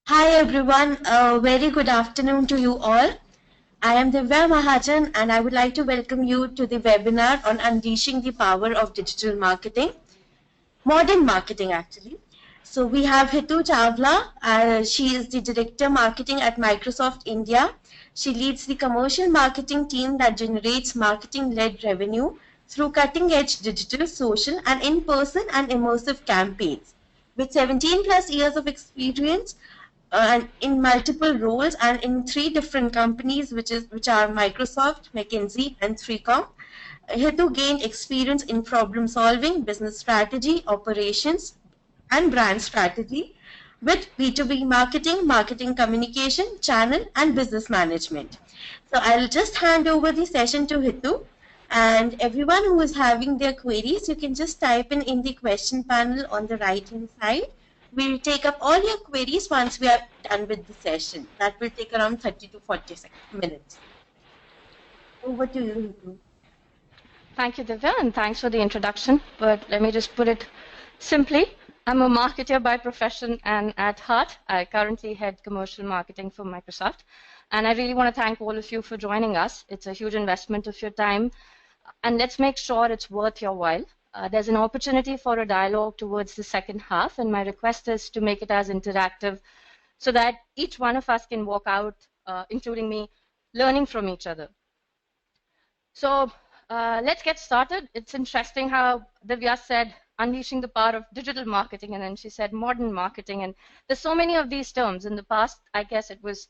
Hi everyone, a very good afternoon to you all. I am Divya Mahajan and I would like to welcome you to the webinar on unleashing the power of digital marketing, modern marketing actually. So we have Hitu Chawla. She is the Director Marketing at Microsoft India. She leads the commercial marketing team that generates marketing-led revenue through cutting-edge digital, social, and in-person and immersive campaigns. With 17 plus years of experience, and in multiple roles and in three different companies, which are Microsoft, McKinsey, and 3Com. Hetu gained experience in problem solving, business strategy, operations, and brand strategy with B2B marketing, marketing communication, channel, and business management. So I'll just hand over the session to Hitu. And everyone who is having their queries, you can just type in the question panel on the right hand side. We'll take up all your queries once we are done with the session. That will take around 30 to 40 minutes. Over to you, Hitu. Thank you, Divya, and thanks for the introduction. But let me just put it simply. I'm a marketer by profession, and at heart, I currently head commercial marketing for Microsoft. And I really want to thank all of you for joining us. It's a huge investment of your time, and let's make sure it's worth your while. There's an opportunity for a dialogue towards the second half, and my request is to make it as interactive so that each one of us can walk out, including me, learning from each other. So let's get started. It's interesting how Divya said unleashing the power of digital marketing, and then she said modern marketing. And there's so many of these terms. In the past, I guess it was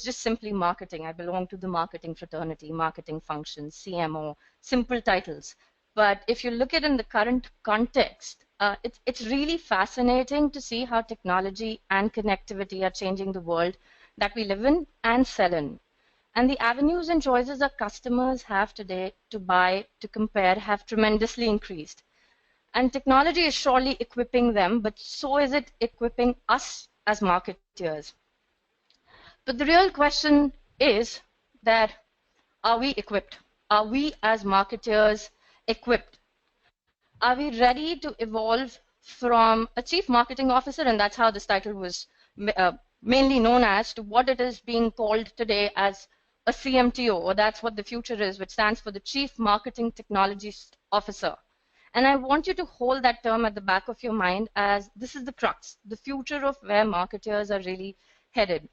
just simply marketing. I belong to the marketing fraternity, marketing functions, CMO, simple titles. But if you look at it in the current context, it's really fascinating to see how technology and connectivity are changing the world that we live in and sell in. And the avenues and choices our customers have today to buy, to compare, have tremendously increased. And technology is surely equipping them, but so is it equipping us as marketeers. But the real question is that, are we equipped? Are we as marketeers equipped? Are we ready to evolve from a chief marketing officer, and that's how this title was mainly known as, to what it is being called today as a CMTO, or that's what the future is, which stands for the Chief Marketing Technology Officer. And I want you to hold that term at the back of your mind, as this is the crux, the future of where marketers are really headed.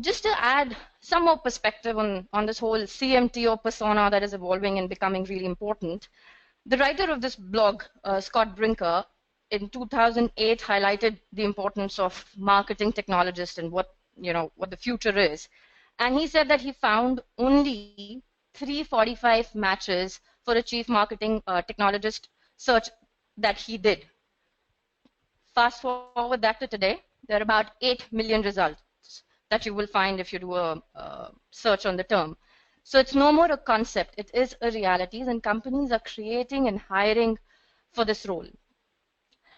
Just to add some more perspective on this whole CMTO persona that is evolving and becoming really important, the writer of this blog, Scott Brinker, in 2008 highlighted the importance of marketing technologists and what the future is. And he said that he found only 345 matches for a chief marketing technologist search that he did. Fast forward that to today, there are about 8 million results that you will find if you do a search on the term. So it's no more a concept, it is a reality, and companies are creating and hiring for this role.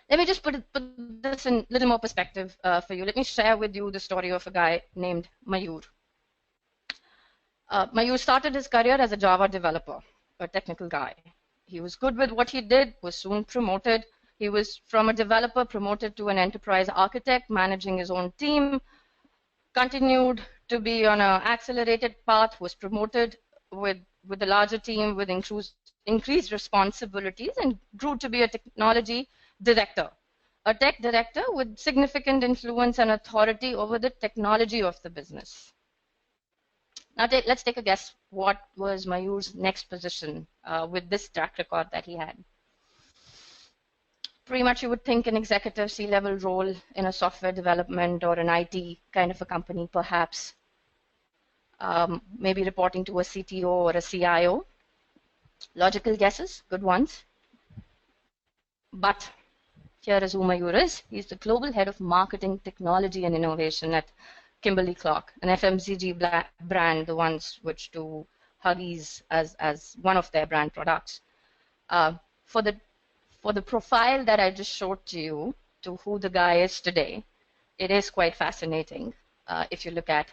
Let me just put this in a little more perspective for you. Let me share with you the story of a guy named Mayur. Mayur started his career as a Java developer, a technical guy. He was good with what he did, was soon promoted. He was from a developer promoted to an enterprise architect, managing his own team, continued to be on an accelerated path, was promoted with a larger team with increased responsibilities, and grew to be a technology director, a tech director with significant influence and authority over the technology of the business. Now let's take a guess what was Mayur's next position with this track record that he had. Pretty much you would think an executive C-level role in a software development or an IT kind of a company, perhaps. Maybe reporting to a CTO or a CIO. Logical guesses, good ones. But here is who Mayur is. He's the global head of marketing, technology, and innovation at Kimberly-Clark, an FMCG brand, the ones which do Huggies as one of their brand products. For the profile that I just showed to you, to who the guy is today, it is quite fascinating if you look at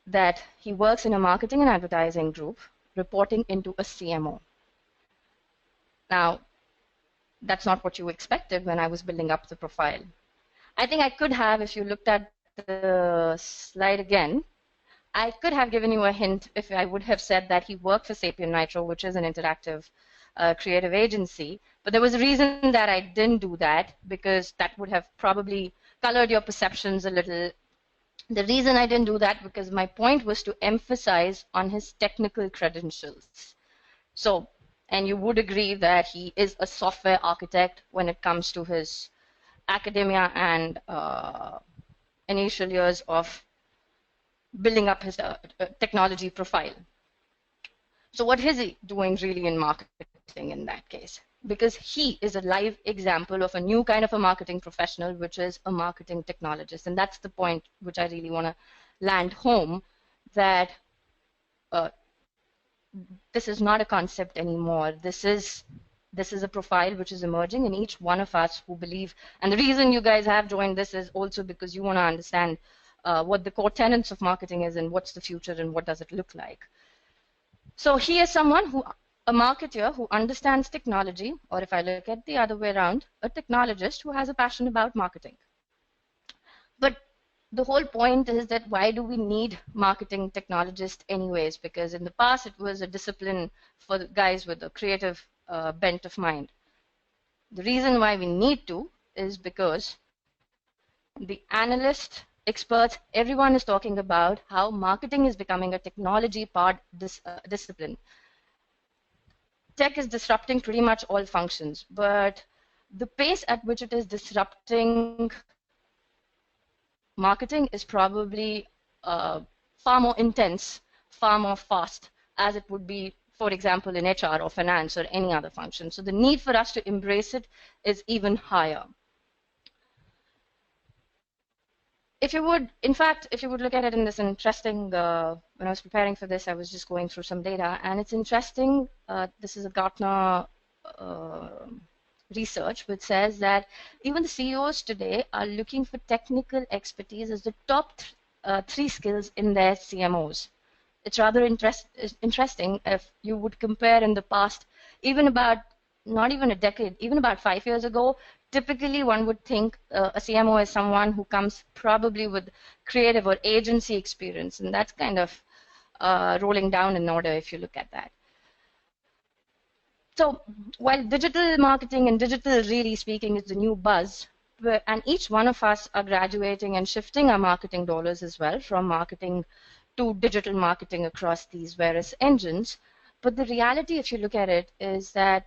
that he works in a marketing and advertising group, reporting into a CMO. Now, that's not what you expected when I was building up the profile. I think I could have, if you looked at the slide again, I could have given you a hint if I would have said that he worked for Sapien Nitro, which is an interactive creative agency. But there was a reason that I didn't do that, because that would have probably colored your perceptions a little. The reason I didn't do that, because my point was to emphasize on his technical credentials. So, and you would agree that he is a software architect when it comes to his academia and initial years of building up his technology profile. So what is he doing really in marketing in that case? Because he is a live example of a new kind of a marketing professional, which is a marketing technologist. And that's the point which I really want to land home, that this is not a concept anymore. This is a profile which is emerging in each one of us who believe. And the reason you guys have joined this is also because you want to understand what the core tenets of marketing is and what's the future and what does it look like. So he is someone who, a marketer who understands technology, or if I look at the other way around, a technologist who has a passion about marketing. But the whole point is that why do we need marketing technologists anyways? Because in the past it was a discipline for the guys with a creative bent of mind. The reason why we need to is because the analysts, experts, everyone is talking about how marketing is becoming a technology part discipline. Tech is disrupting pretty much all functions, but the pace at which it is disrupting marketing is probably far more intense, far more fast, as it would be, for example, in HR or finance or any other function. So the need for us to embrace it is even higher. If you would, in fact, if you would look at it in this interesting, when I was preparing for this, I was just going through some data, and it's interesting. This is a Gartner research which says that even the CEOs today are looking for technical expertise as the top three skills in their CMOs. It's rather interesting if you would compare in the past, even about, not even a decade, even about 5 years ago, typically one would think a CMO is someone who comes probably with creative or agency experience, and that's kind of rolling down in order if you look at that. So while digital marketing and digital, really speaking, is the new buzz, and each one of us are graduating and shifting our marketing dollars as well from marketing to digital marketing across these various engines, but the reality, if you look at it, is that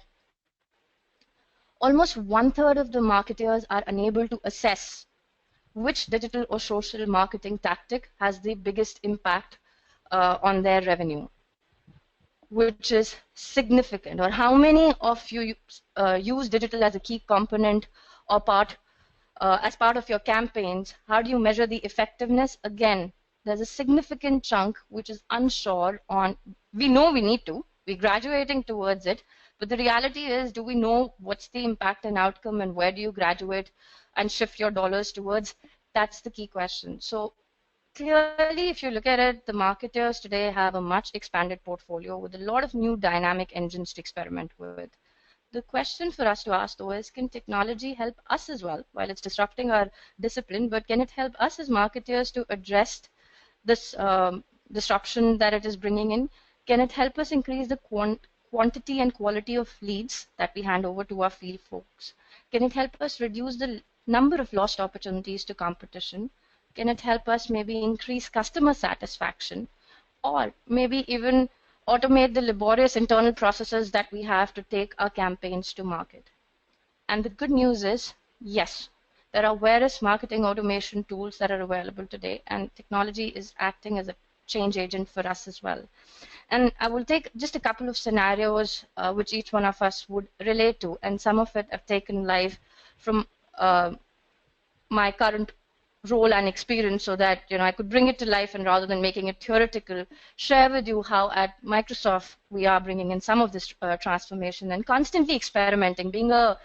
almost 1/3 of the marketers are unable to assess which digital or social marketing tactic has the biggest impact on their revenue, which is significant. Or how many of you use digital as a key component or part as part of your campaigns? How do you measure the effectiveness? Again, there's a significant chunk which is unsure on. We know we need to. We're graduating towards it. But the reality is, do we know what's the impact and outcome, and where do you graduate and shift your dollars towards? That's the key question. So clearly, if you look at it, the marketers today have a much expanded portfolio with a lot of new dynamic engines to experiment with. The question for us to ask, though, is can technology help us as well? While it's disrupting our discipline, but can it help us as marketers to address this disruption that it is bringing in? Can it help us increase the quantity and quality of leads that we hand over to our field folks? Can it help us reduce the number of lost opportunities to competition? Can it help us maybe increase customer satisfaction, or maybe even automate the laborious internal processes that we have to take our campaigns to market? And the good news is, yes, there are various marketing automation tools that are available today, and technology is acting as a change agent for us as well. And I will take just a couple of scenarios which each one of us would relate to, and some of it I've taken live from my current role and experience, so that I could bring it to life, and rather than making it theoretical, share with you how at Microsoft we are bringing in some of this transformation and constantly experimenting. Being a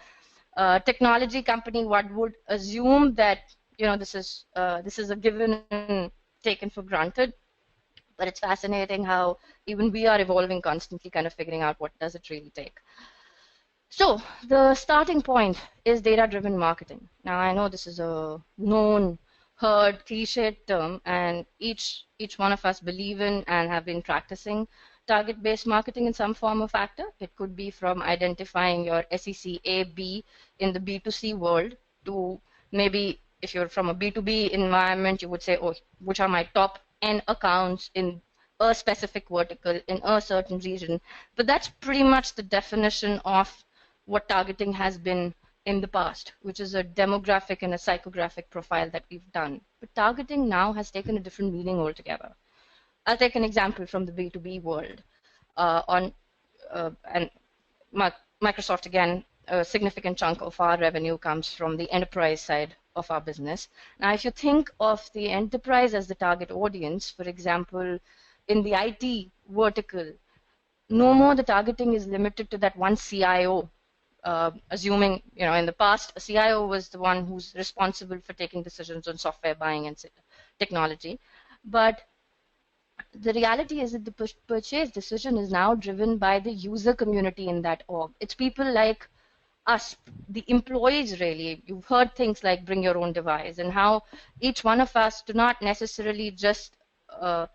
technology company, one would assume that this is a given and taken for granted. But it's fascinating how even we are evolving constantly, kind of figuring out what does it really take. So the starting point is data-driven marketing. Now I know this is a known, heard, cliched term, and each one of us believe in and have been practicing target-based marketing in some form or factor. It could be from identifying your SEC A, B in the B2C world to maybe if you're from a B2B environment, you would say, oh, which are my top N accounts in a specific vertical in a certain region. But that's pretty much the definition of what targeting has been in the past, which is a demographic and a psychographic profile that we've done. But targeting now has taken a different meaning altogether. I'll take an example from the B2B world. And Microsoft, again, a significant chunk of our revenue comes from the enterprise side of our business. Now, if you think of the enterprise as the target audience, for example, in the IT vertical, no more the targeting is limited to that one CIO. Assuming, in the past, a CIO was the one who's responsible for taking decisions on software buying and technology. But the reality is that the purchase decision is now driven by the user community in that org. It's people like us, the employees really. You've heard things like bring your own device and how each one of us do not necessarily just are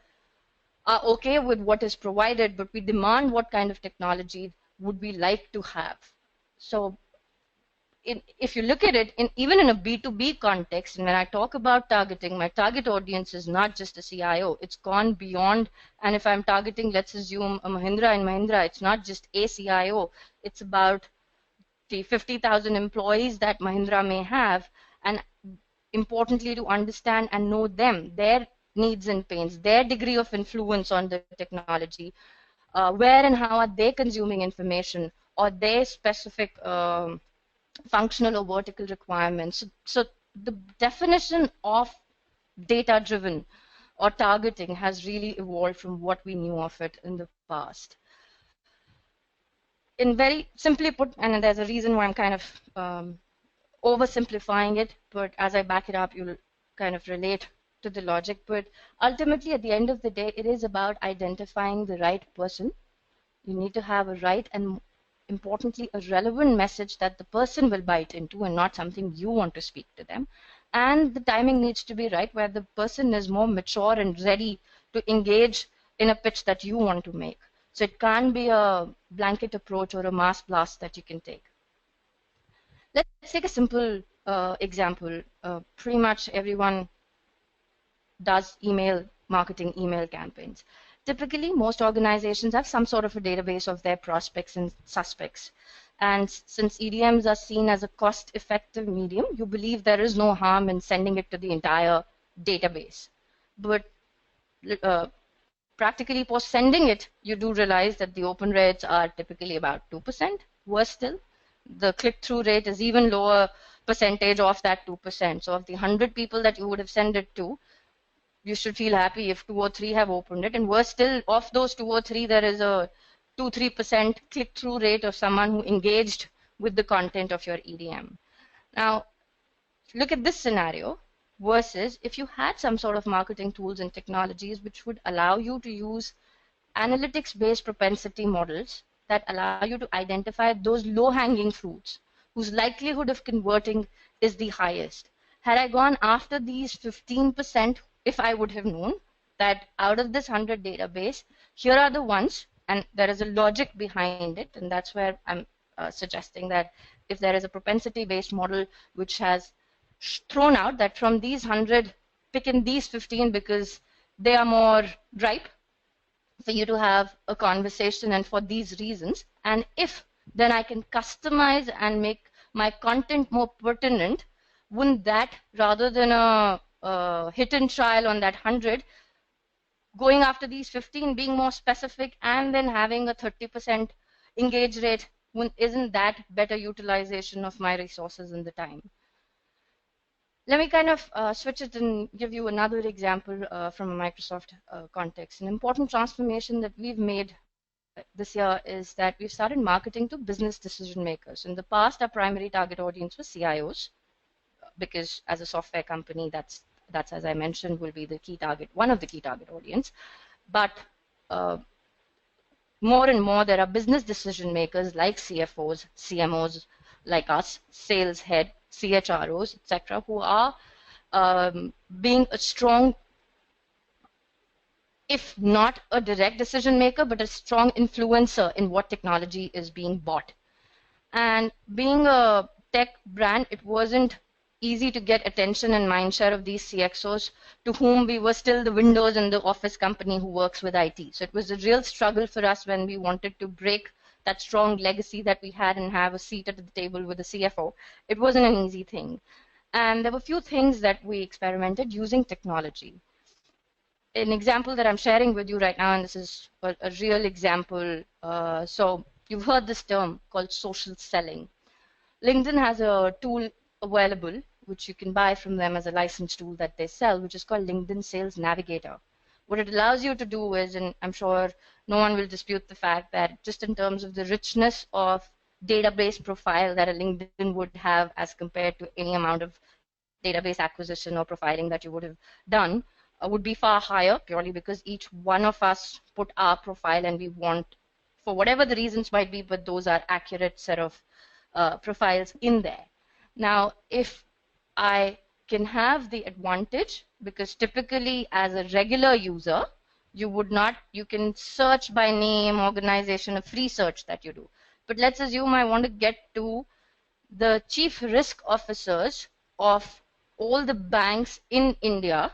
okay with what is provided, but we demand what kind of technology would we like to have. So if you look at it, even in a B2B context, and when I talk about targeting, my target audience is not just a CIO. It's gone beyond. And if I'm targeting, let's assume a Mahindra and Mahindra, it's not just a CIO. It's about the 50,000 employees that Mahindra may have. And importantly, to understand and know them, their needs and pains, their degree of influence on the technology, where and how are they consuming information, or their specific functional or vertical requirements. So the definition of data-driven or targeting has really evolved from what we knew of it in the past. In very simply put, and there's a reason why I'm kind of oversimplifying it, but as I back it up, you'll kind of relate to the logic. But ultimately, at the end of the day, it is about identifying the right person. You need to have a right and importantly, a relevant message that the person will bite into and not something you want to speak to them. And the timing needs to be right where the person is more mature and ready to engage in a pitch that you want to make. So it can't be a blanket approach or a mass blast that you can take. Let's take a simple example. Pretty much everyone does email marketing, email campaigns. Typically, most organizations have some sort of a database of their prospects and suspects. And since EDMs are seen as a cost-effective medium, you believe there is no harm in sending it to the entire database. But practically, post sending it, you do realize that the open rates are typically about 2%. Worse still, the click-through rate is even lower percentage of that 2%. So of the 100 people that you would have sent it to, you should feel happy if 2 or 3 have opened it. And worse still, of those 2 or 3, there is a 2-3% click-through rate of someone who engaged with the content of your EDM. Now, look at this scenario versus if you had some sort of marketing tools and technologies which would allow you to use analytics-based propensity models that allow you to identify those low-hanging fruits whose likelihood of converting is the highest. Had I gone after these 15%, if I would have known that out of this 100 database, here are the ones, and there is a logic behind it, and that's where I'm suggesting that if there is a propensity-based model which has thrown out that from these 100, pick in these 15 because they are more ripe for you to have a conversation and for these reasons, and if then I can customize and make my content more pertinent, wouldn't that, rather than a hit and trial on that 100, going after these 15, being more specific, and then having a 30% engage rate, isn't that better utilization of my resources and the time? Let me kind of switch it and give you another example from a Microsoft context. An important transformation that we've made this year is that we've started marketing to business decision makers. In the past, our primary target audience was CIOs, because as a software company, that's as I mentioned, will be the key target, one of the key target audience. But more and more there are business decision makers like CFOs, CMOs like us, sales head, CHROs, etc., who are being a strong, if not a direct decision maker, but a strong influencer in what technology is being bought. And being a tech brand, it wasn't easy to get attention and mindshare of these CXOs to whom we were still the Windows in the office company who works with IT. So it was a real struggle for us when we wanted to break that strong legacy that we had and have a seat at the table with the CFO. It wasn't an easy thing. And there were a few things that we experimented using technology. An example that I'm sharing with you right now, and this is a real example. So you've heard this term called social selling. LinkedIn has a tool available, which you can buy from them as a licensed tool that they sell, which is called LinkedIn Sales Navigator. What it allows you to do is, and I'm sure no one will dispute the fact that just in terms of the richness of database profile that a LinkedIn would have as compared to any amount of database acquisition or profiling that you would have done, would be far higher, purely because each one of us put our profile and we want, for whatever the reasons might be, but those are accurate set of profiles in there. Now, if I can have the advantage, because typically as a regular user, you would not, you can search by name, organization, a free search that you do. But let's assume I want to get to the chief risk officers of all the banks in India.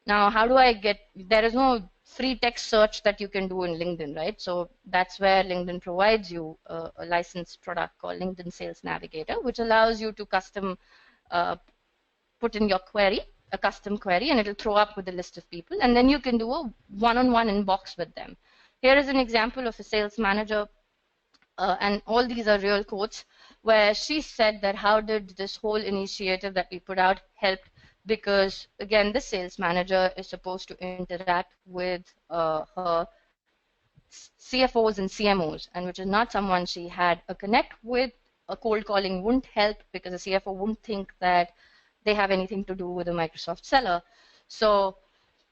Now, how do I get, there is no free text search that you can do in LinkedIn, right? So that's where LinkedIn provides you a licensed product called LinkedIn Sales Navigator, which allows you to custom put in your query, a custom query, and it'll throw up with a list of people, and then you can do a one-on-one inbox with them. Here is an example of a sales manager, and all these are real quotes, where she said that how did this whole initiative that we put out help, because again, the sales manager is supposed to interact with her CFOs and CMOs, and which is not someone she had a connect with. A cold calling wouldn't help because the CFO wouldn't think that they have anything to do with a Microsoft seller. So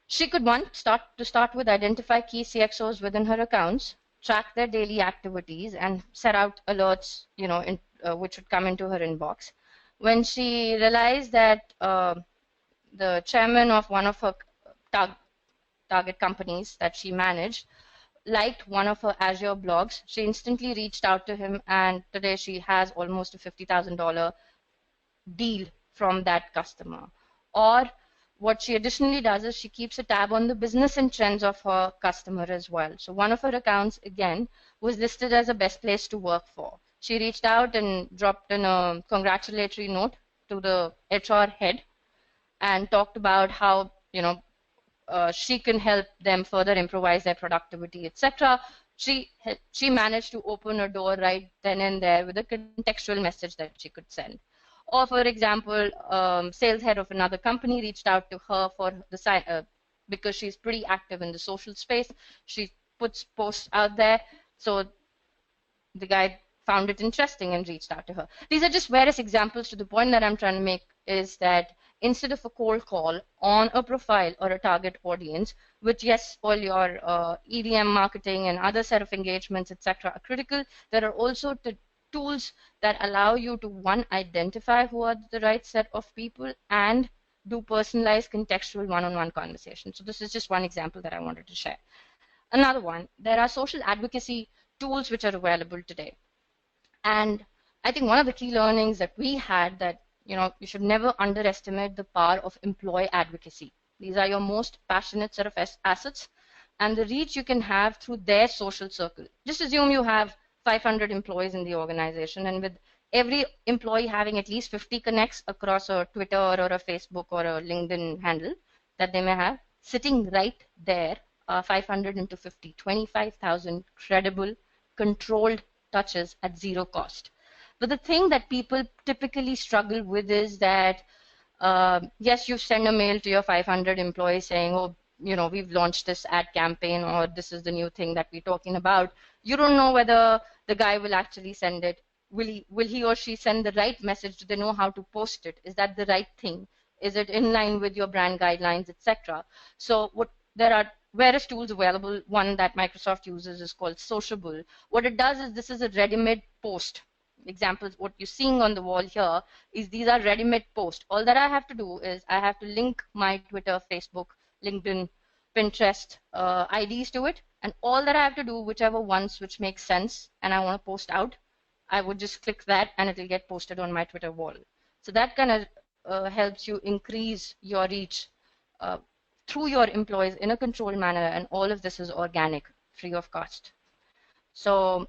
she could start with identify key CXOs within her accounts, track their daily activities, and set out alerts, which would come into her inbox. When she realized that the chairman of one of her target companies that she managed liked one of her Azure blogs, she instantly reached out to him, and today she has almost a $50,000 deal from that customer. Or what she additionally does is she keeps a tab on the business and trends of her customer as well. So one of her accounts, again, was listed as a best place to work for. She reached out and dropped in a congratulatory note to the HR head and talked about how, she can help them further improvise their productivity, etc. She managed to open a door right then and there with a contextual message that she could send. Or, for example, sales head of another company reached out to her for the because she's pretty active in the social space. She puts posts out there, so the guy found it interesting and reached out to her. These are just various examples. To the point that I'm trying to make is that instead of a cold call on a profile or a target audience, which, yes, all your EDM marketing and other set of engagements, etc., are critical, there are also tools that allow you to, one, identify who are the right set of people and do personalized contextual one-on-one conversation. So this is just one example that I wanted to share. Another one, there are social advocacy tools which are available today. And I think one of the key learnings that we had that, you should never underestimate the power of employee advocacy. These are your most passionate set of assets and the reach you can have through their social circle. Just assume you have 500 employees in the organization, and with every employee having at least 50 connects across a Twitter or a Facebook or a LinkedIn handle that they may have, sitting right there, 500 into 50, 25,000 credible, controlled touches at zero cost. But the thing that people typically struggle with is that, yes, you send a mail to your 500 employees saying, oh, we've launched this ad campaign, or this is the new thing that we're talking about. You don't know whether the guy will actually send it. Will he or she send the right message? Do they know how to post it? Is that the right thing? Is it in line with your brand guidelines, etc.? So there are various tools available. One that Microsoft uses is called Sociable. What it does is this is a ready-made post. Examples, what you're seeing on the wall here is these are ready-made posts. All that I have to do is I have to link my Twitter, Facebook, LinkedIn, Pinterest IDs to it, and all that I have to do, whichever ones which make sense and I want to post out, I would just click that and it'll get posted on my Twitter wall. So that kind of helps you increase your reach through your employees in a controlled manner, and all of this is organic, free of cost. So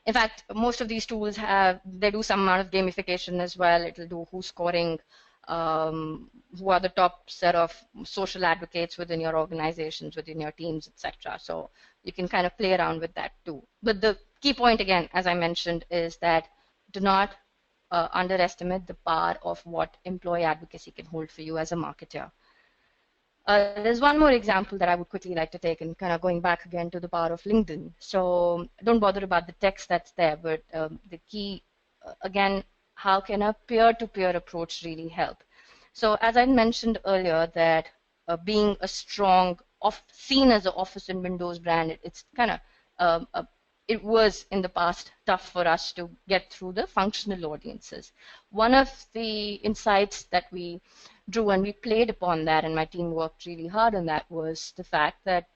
in fact, most of these tools they do some amount of gamification as well. It'll do who's scoring, who are the top set of social advocates within your organizations, within your teams, etc. So you can kind of play around with that too. But the key point, again, as I mentioned, is that do not underestimate the power of what employee advocacy can hold for you as a marketer. There's one more example that I would quickly like to take, and kind of going back again to the power of LinkedIn. So don't bother about the text that's there, but the key, again, how can a peer-to-peer approach really help? So as I mentioned earlier, that being a strong, seen as an Office and Windows brand, it's kind of, it was in the past tough for us to get through the functional audiences. One of the insights that we drew, and we played upon that, and my team worked really hard on that, was the fact that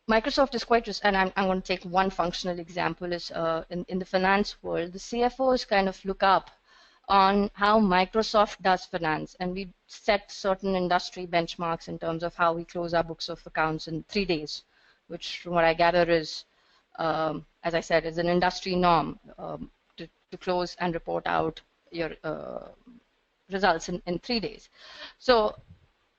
Microsoft is quite, and I'm going to take one functional example, is in the finance world, the CFOs kind of look up on how Microsoft does finance, and we set certain industry benchmarks in terms of how we close our books of accounts in 3 days, which from what I gather is, as I said, is an industry norm to close and report out your results in 3 days. So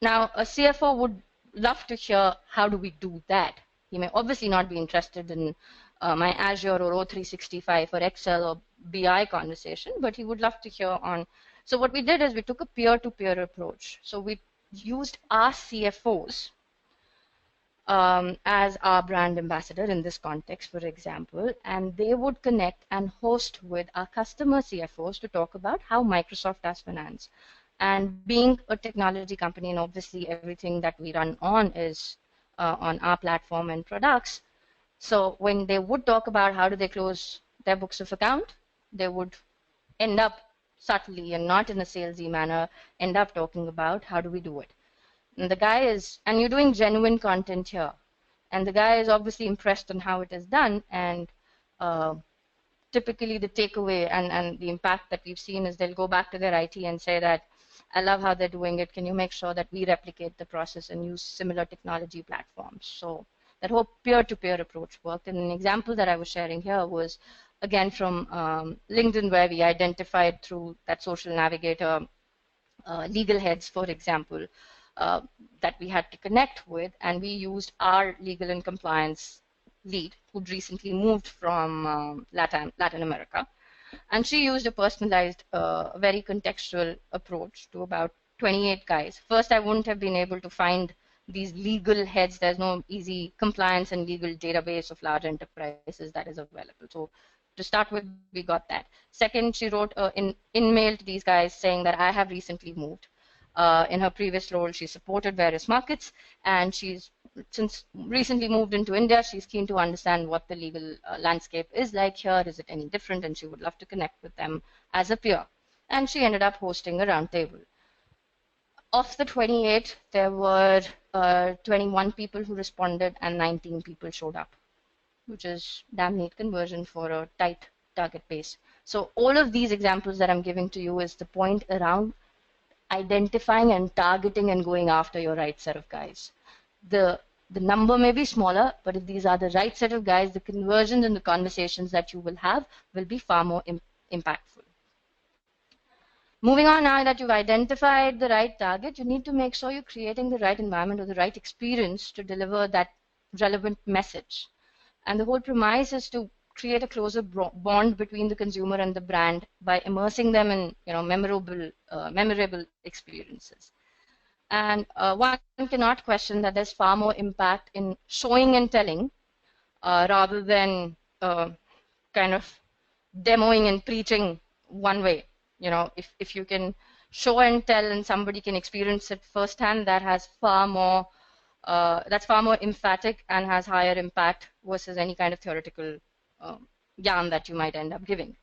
now a CFO would love to hear, how do we do that? He may obviously not be interested in my Azure or O365 or Excel or BI conversation, but he would love to hear on. So what we did is we took a peer-to-peer approach. So we used our CFOs as our brand ambassador in this context, for example, and they would connect and host with our customer CFOs to talk about how Microsoft does finance. And being a technology company, and obviously everything that we run on is on our platform and products, so when they would talk about how do they close their books of account, they would end up subtly and not in a salesy manner, end up talking about how do we do it. And the guy is, and you're doing genuine content here, and the guy is obviously impressed on how it is done, and typically the takeaway and the impact that we've seen is they'll go back to their IT and say that, I love how they're doing it, can you make sure that we replicate the process and use similar technology platforms? So that whole peer-to-peer approach worked, and an example that I was sharing here was, again, from LinkedIn, where we identified through that social navigator legal heads, for example, that we had to connect with, and we used our legal and compliance lead, who'd recently moved from Latin America, and she used a personalized, very contextual approach to about 28 guys. First, I wouldn't have been able to find these legal heads. There's no easy compliance and legal database of large enterprises that is available. So to start with, we got that. Second, she wrote in mail to these guys saying that I have recently moved. In her previous role, she supported various markets, and she's since recently moved into India. She's keen to understand what the legal landscape is like here. Is it any different? And she would love to connect with them as a peer. And she ended up hosting a roundtable. Of the 28, there were 21 people who responded, and 19 people showed up, which is damn neat conversion for a tight target base. So all of these examples that I'm giving to you is the point around identifying and targeting and going after your right set of guys. The number may be smaller, but if these are the right set of guys, the conversions and the conversations that you will have will be far more impactful. Moving on, now that you've identified the right target, you need to make sure you're creating the right environment or the right experience to deliver that relevant message. And the whole premise is to create a closer bond between the consumer and the brand by immersing them in memorable experiences. And one cannot question that there's far more impact in showing and telling rather than kind of demoing and preaching one way. If you can show and tell and somebody can experience it firsthand, that has far more, that's far more emphatic and has higher impact versus any kind of theoretical yarn that you might end up giving.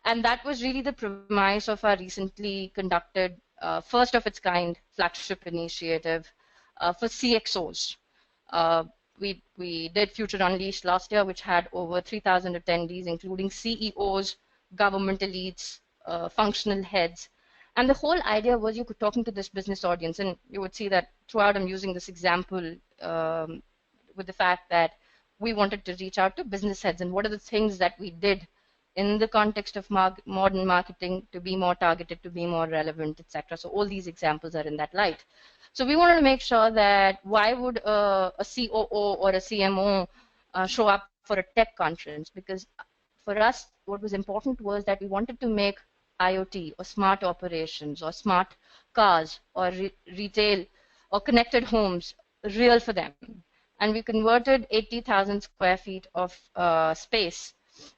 And that was really the premise of our recently conducted first of its kind flagship initiative for CXOs. We did Future Unleashed last year, which had over 3,000 attendees, including CEOs, government elites, functional heads. And the whole idea was you could talking to this business audience, and you would see that throughout I'm using this example with the fact that we wanted to reach out to business heads and what are the things that we did in the context of modern marketing to be more targeted, to be more relevant, etc. So all these examples are in that light. So we wanted to make sure that why would a COO or a CMO show up for a tech conference? Because for us, what was important was that we wanted to make IoT or smart operations or smart cars or retail or connected homes real for them. And we converted 80,000 square feet of space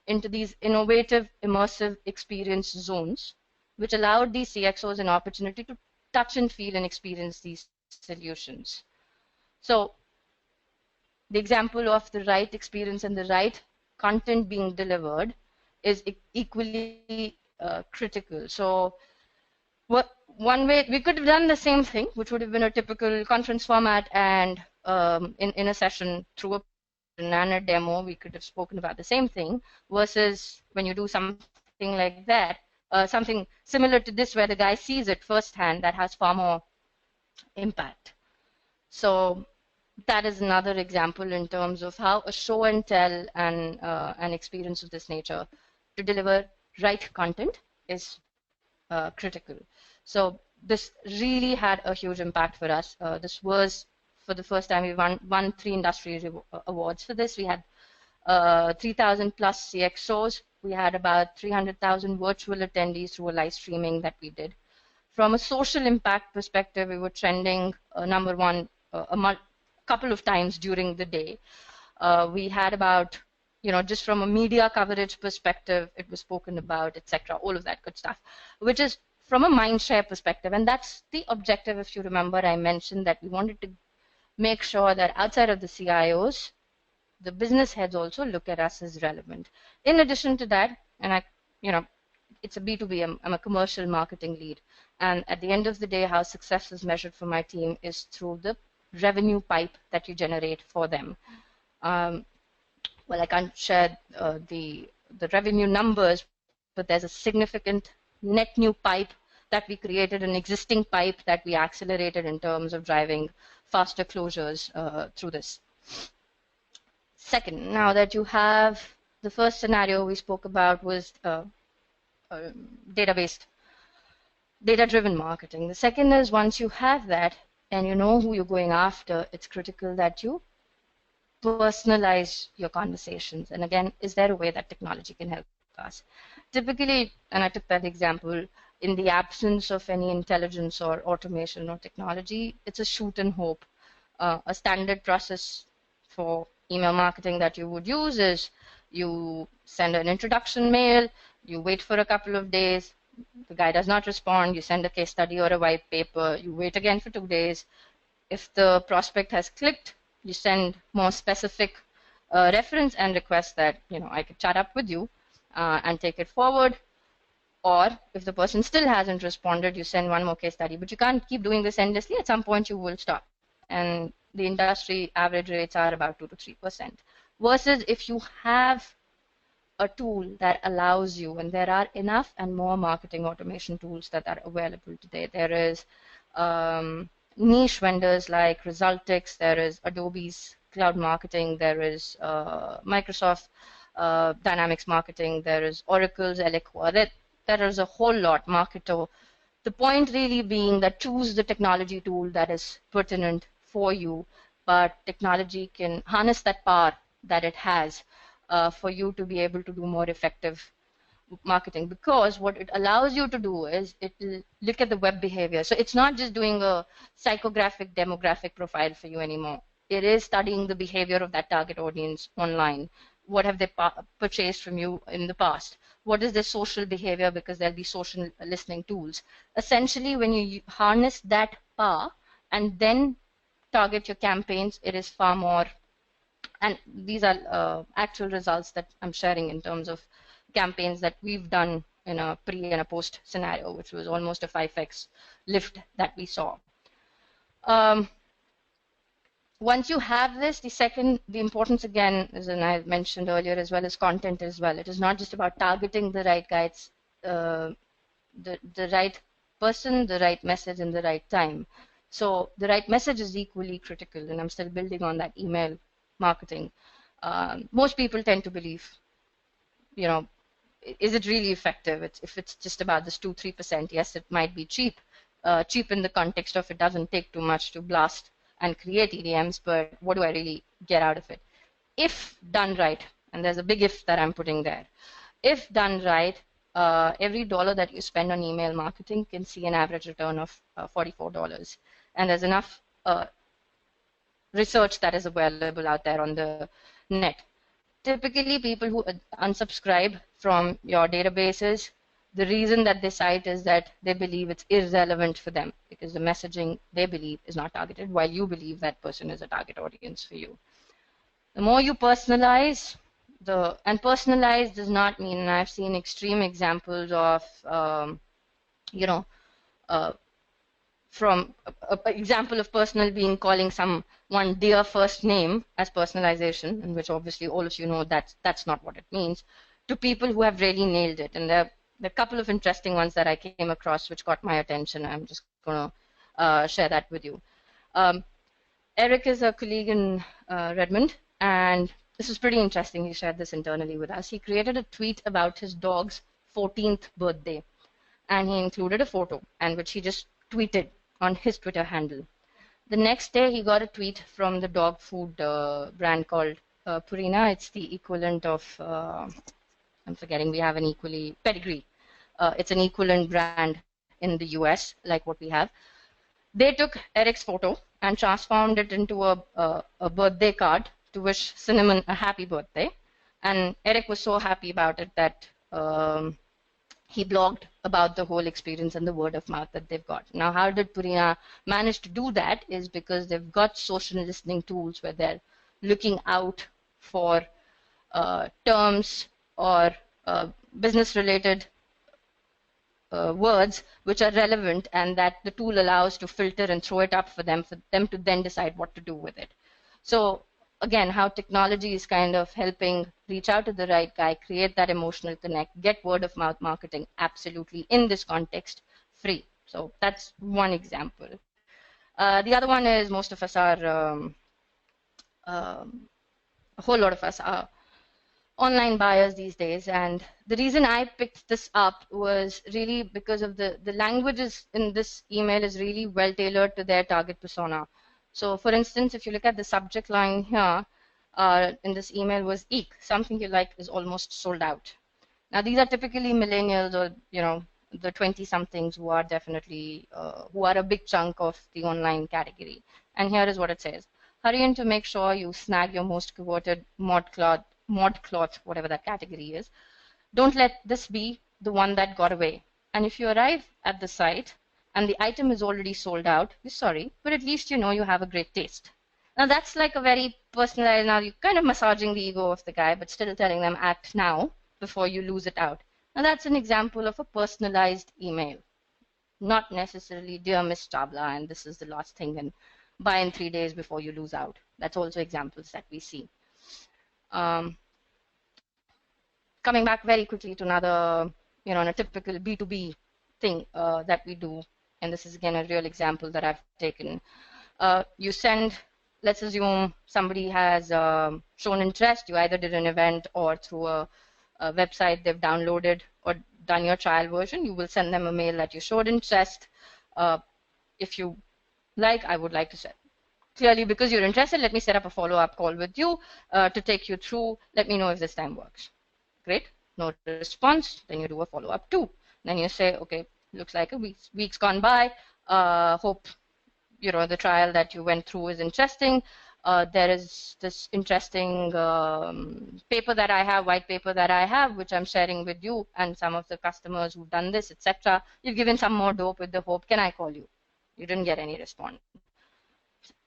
into these innovative, immersive experience zones, which allowed these CXOs an opportunity to touch and feel and experience these solutions. So the example of the right experience and the right content being delivered is equally critical. So one way we could have done the same thing, which would have been a typical conference format, and in a session through a and a demo, we could have spoken about the same thing, versus when you do something like that, something similar to this where the guy sees it firsthand, that has far more impact. So that is another example in terms of how a show and tell and an experience of this nature to deliver right content is critical. So this really had a huge impact for us. This was for the first time we won 3 industry awards for this. We had 3,000 plus CXOs. We had about 300,000 virtual attendees through a live streaming that we did. From a social impact perspective, we were trending #1 a couple of times during the day. We had about, just from a media coverage perspective, it was spoken about, etc., all of that good stuff, which is from a mind share perspective. And that's the objective, if you remember, I mentioned that we wanted to make sure that outside of the CIOs, the business heads also look at us as relevant. In addition to that, and it's a B2B, I'm a commercial marketing lead. And at the end of the day, how success is measured for my team is through the revenue pipe that you generate for them. Well, I can't share the revenue numbers, but there's a significant net new pipe that we created, an existing pipe that we accelerated in terms of driving faster closures through this. Second, now that you have the first scenario we spoke about was data-based, data-driven marketing. The second is once you have that and you know who you're going after, it's critical that you personalize your conversations. And again, is there a way that technology can help us? Typically, and I took that example, in the absence of any intelligence or automation or technology, it's a shoot and hope. A standard process for email marketing that you would use is you send an introduction mail, you wait for a couple of days, the guy does not respond, you send a case study or a white paper, you wait again for 2 days. If the prospect has clicked, you send more specific reference and request that, I could chat up with you and take it forward. Or if the person still hasn't responded, you send one more case study. But you can't keep doing this endlessly. At some point, you will stop. And the industry average rates are about 2 to 3%. Versus if you have a tool that allows you, and there are enough and more marketing automation tools that are available today. There is niche vendors like Resultix, there is Adobe's Cloud Marketing, there is Microsoft Dynamics Marketing, there is Oracle's Eloqua. There is a whole lot, Marketo. The point really being that choose the technology tool that is pertinent for you, but technology can harness that power that it has for you to be able to do more effective marketing, because what it allows you to do is it will look at the web behavior. So it's not just doing a psychographic demographic profile for you anymore. It is studying the behavior of that target audience online. What have they purchased from you in the past? what is their social behavior, because there'll be social listening tools. Essentially, when you harness that power and then target your campaigns, it is far more, and these are actual results that I'm sharing in terms of campaigns that we've done in a pre and a post scenario, which was almost a 5x lift that we saw. Once you have this, the importance again, as I mentioned earlier, as well as content as well. It is not just about targeting the right guy, it's the right person, the right message, and the right time. So the right message is equally critical, and I'm still building on that email marketing. Most people tend to believe, is it really effective? If it's just about this 2-3%, yes, it might be cheap. Cheap in the context of it doesn't take too much to blast and create EDMs, but what do I really get out of it? If done right, and there's a big if that I'm putting there, if done right, every dollar that you spend on email marketing can see an average return of $44. And there's enough research that is available out there on the net. Typically, people who unsubscribe from your databases, the reason that they cite is that they believe it's irrelevant for them because the messaging they believe is not targeted, while you believe that person is a target audience for you. The more you personalize, and personalize does not mean, and I've seen extreme examples of, from an example of personal being calling someone dear first name as personalization, in which obviously all of you know that's not what it means, to people who have really nailed it. And there are a couple of interesting ones that I came across which got my attention. I'm just going to share that with you. Eric is a colleague in Redmond, and this is pretty interesting. He shared this internally with us. He created a tweet about his dog's 14th birthday, and he included a photo, and which he just tweeted on his Twitter handle. The next day, he got a tweet from the dog food brand called Purina. It's the equivalent of, I'm forgetting, we have an equally, Pedigree. It's an equivalent brand in the US, like what we have. They took Eric's photo and transformed it into a birthday card to wish Cinnamon a happy birthday. And Eric was so happy about it that he blogged about the whole experience and the word of mouth that they've got. Now, how did Purina manage to do that is because they've got social listening tools where they're looking out for terms or business-related words which are relevant, and that the tool allows to filter and throw it up for them to then decide what to do with it. So again, how technology is kind of helping reach out to the right guy, create that emotional connect, get word of mouth marketing, absolutely in this context, free. So that's one example. The other one is most of us are, a whole lot of us are online buyers these days, and the reason I picked this up was really because of the languages in this email is really well tailored to their target persona. So for instance, if you look at the subject line here, in this email was eek, something you like is almost sold out. Now these are typically millennials or the 20-somethings who are definitely who are a big chunk of the online category. And here is what it says: hurry in to make sure you snag your most coveted ModCloth, whatever that category is. Don't let this be the one that got away. And if you arrive at the site and the item is already sold out, you're sorry, but at least you know you have a great taste. Now that's like a very personalized, now you're kind of massaging the ego of the guy, but still telling them act now before you lose it out. Now that's an example of a personalized email. Not necessarily, dear Miss Chabla, and this is the last thing, and buy in 3 days before you lose out. That's also examples that we see. Coming back very quickly to another, a typical B2B thing that we do, and this is again a real example that I've taken. You send, let's assume somebody has shown interest. You either did an event or through a website they've downloaded or done your trial version. You will send them a mail that you showed interest. If you like, I would like to set. Clearly, because you're interested, let me set up a follow-up call with you to take you through. Let me know if this time works. Great, no response. Then you do a follow-up 2. Then you say, okay, looks like a week's gone by. Hope the trial that you went through is interesting. there is this interesting paper that I have, white paper that I have, which I'm sharing with you and some of the customers who've done this, etc. You've given some more dope with the hope, can I call you? You didn't get any response.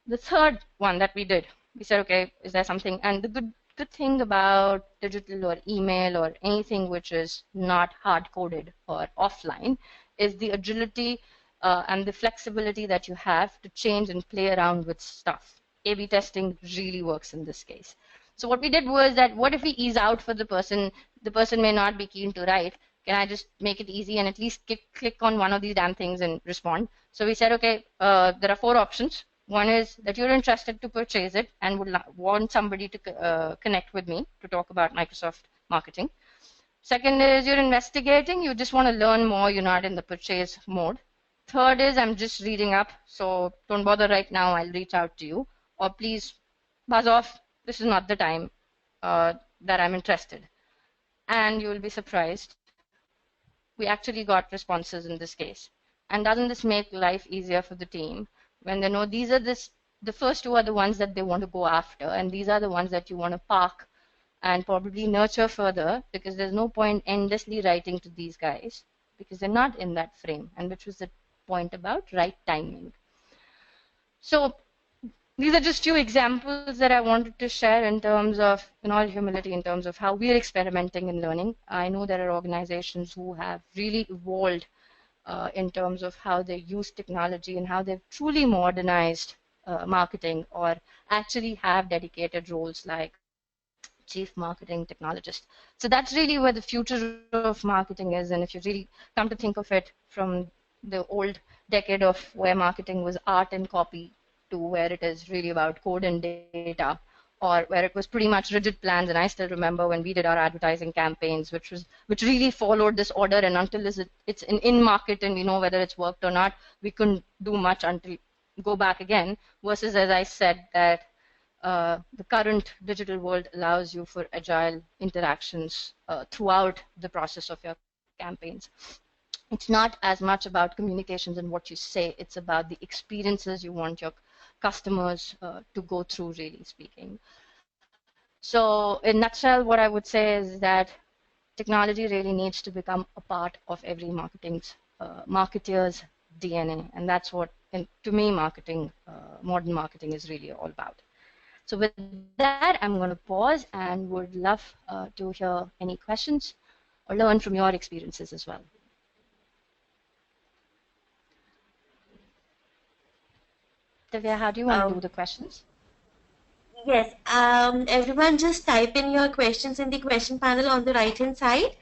The third one that we did, we said, okay, is there something? And the good thing about digital or email or anything which is not hard-coded or offline is the agility and the flexibility that you have to change and play around with stuff. A/B testing really works in this case. So what we did was that, what if we ease out for the person may not be keen to write, can I just make it easy and at least click on one of these damn things and respond? So we said, okay, there are 4 options. One is that you're interested to purchase it and would want somebody to connect with me to talk about Microsoft marketing. Second is you're investigating, you just want to learn more, you're not in the purchase mode. Third is I'm just reading up, so don't bother right now, I'll reach out to you. Or please buzz off, this is not the time that I'm interested. And you will be surprised. We actually got responses in this case. And doesn't this make life easier for the team? When they know these are the first 2 are the ones that they want to go after, and these are the ones that you want to park and probably nurture further, because there's no point endlessly writing to these guys because they're not in that frame, and which was the point about right timing. So these are just 2 examples that I wanted to share in terms of, in all humility, in terms of how we're experimenting and learning. I know there are organizations who have really evolved in terms of how they use technology and how they've truly modernized marketing, or actually have dedicated roles like chief marketing technologist. So that's really where the future of marketing is. And if you really come to think of it from the old decade of where marketing was art and copy to where it is really about code and data, or where it was pretty much rigid plans. And I still remember when we did our advertising campaigns, which really followed this order, and until it's in market and we know whether it's worked or not, we couldn't do much until go back again. Versus, as I said, that the current digital world allows you for agile interactions throughout the process of your campaigns. It's not as much about communications and what you say, it's about the experiences you want your customers to go through, really speaking. So in a nutshell, what I would say is that technology really needs to become a part of every marketer's DNA, and that's what, to me, modern marketing is really all about. So with that, I'm going to pause and would love to hear any questions or learn from your experiences as well. Divya, how do you want to do the questions? Yes, everyone just type in your questions in the question panel on the right-hand side,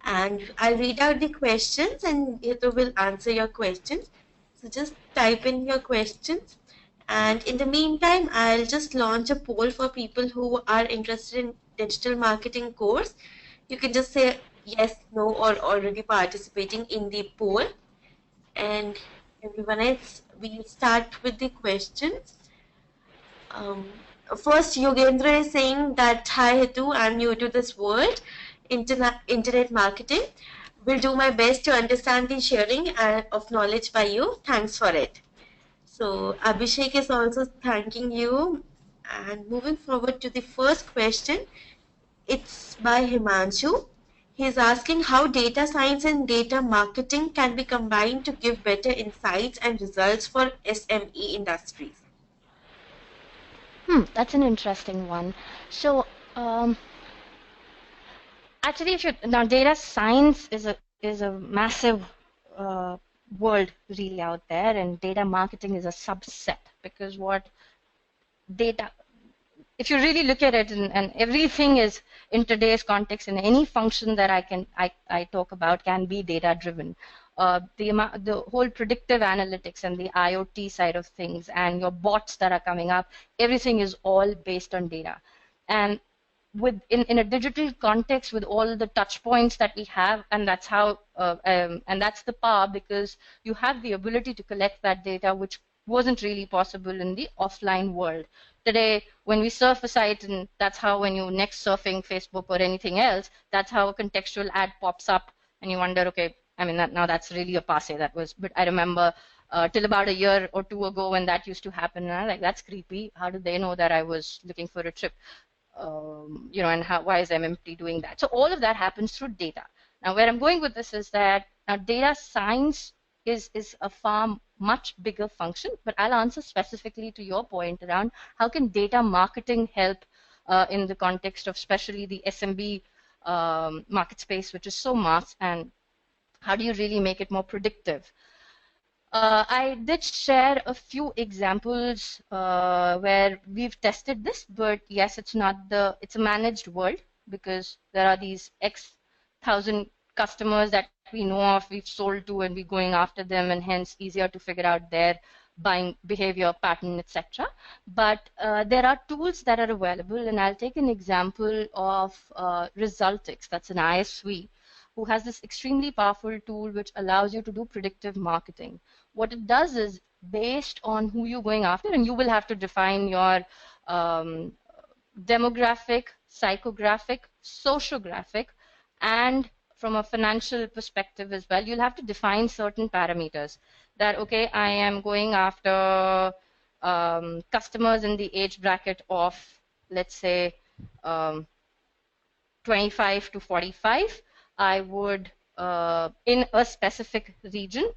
and I'll read out the questions and Hetu will answer your questions. So just type in your questions, and in the meantime, I'll just launch a poll for people who are interested in digital marketing course. You can just say yes, no, or already participating in the poll. And everyone else, we'll start with the questions. First, Yogendra is saying that, hi Hetu, I'm new to this world, internet marketing. Will do my best to understand the sharing of knowledge by you. Thanks for it. So Abhishek is also thanking you. And moving forward to the first question, it's by Himanshu. He's asking how data science and data marketing can be combined to give better insights and results for SME industries. That's an interesting one. So actually, now data science is a massive world really out there, and data marketing is a subset, because what data, if you really look at it, and everything is in today's context, and any function that I talk about can be data driven. The whole predictive analytics and the IoT side of things and your bots that are coming up, everything is all based on data. And in a digital context, with all the touch points that we have, and that's how and that's the power, because you have the ability to collect that data, which wasn't really possible in the offline world. Today, when we surf a site, and that's how, when you next surfing Facebook or anything else, that's how a contextual ad pops up, and you wonder, okay, I mean, now that's really a passe. That was, but I remember till about a year or two ago when that used to happen. And I'm like, that's creepy. How did they know that I was looking for a trip? And why is MMT doing that? So all of that happens through data. Now, where I'm going with this is that now data science is a far much bigger function, but I'll answer specifically to your point around how can data marketing help in the context of especially the SMB market space, which is so mass, and how do you really make it more predictive? I did share a few examples where we've tested this, but yes, it's a managed world because there are these X thousand customers that we know of, we've sold to, and we're going after them, and hence easier to figure out their buying behavior pattern, etc. But there are tools that are available, and I'll take an example of Resultix, that's an ISV, who has this extremely powerful tool which allows you to do predictive marketing. What it does is based on who you're going after, and you will have to define your demographic, psychographic, sociographic, and from a financial perspective as well, you'll have to define certain parameters that, okay, I am going after customers in the age bracket of, let's say, 25 to 45. I would, in a specific region,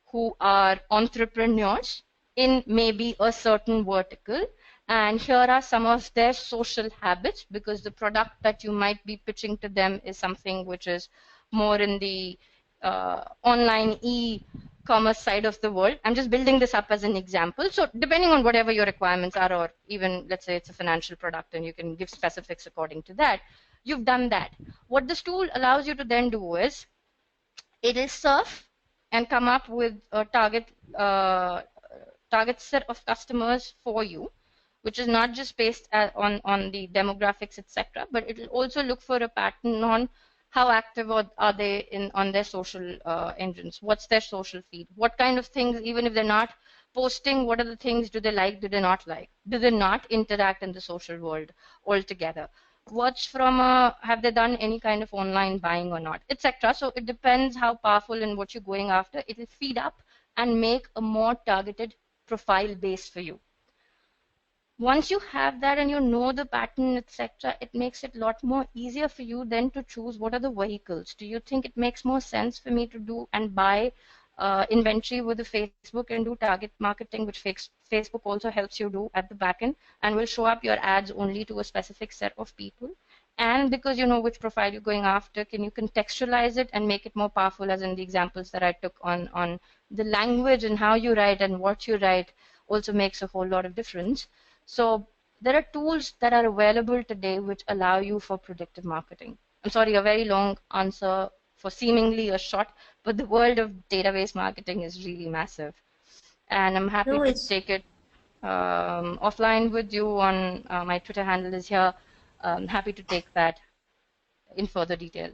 who are entrepreneurs in maybe a certain vertical, and here are some of their social habits, because the product that you might be pitching to them is something which is more in the online e-commerce side of the world. I'm just building this up as an example. So depending on whatever your requirements are, or even let's say it's a financial product and you can give specifics according to that, you've done that. What this tool allows you to then do is it is surf and come up with a target set of customers for you, which is not just based on the demographics, etc., but it will also look for a pattern on how active are they on their social engines, what's their social feed, what kind of things, even if they're not posting, what are the things do they like, do they not like, do they not interact in the social world altogether, what's from have they done any kind of online buying or not, etc. So it depends how powerful and what you're going after. It will feed up and make a more targeted profile base for you. Once you have that and you know the pattern, etc., it makes it a lot more easier for you then to choose what are the vehicles. Do you think it makes more sense for me to do and buy inventory with the Facebook and do target marketing, which Facebook also helps you do at the back end, and will show up your ads only to a specific set of people? And because you know which profile you're going after, can you contextualize it and make it more powerful, as in the examples that I took on the language and how you write and what you write also makes a whole lot of difference. So there are tools that are available today which allow you for predictive marketing. I'm sorry, a very long answer for seemingly a short, but the world of database marketing is really massive. And I'm happy to take it offline with you on my Twitter handle is here. I'm happy to take that in further detail.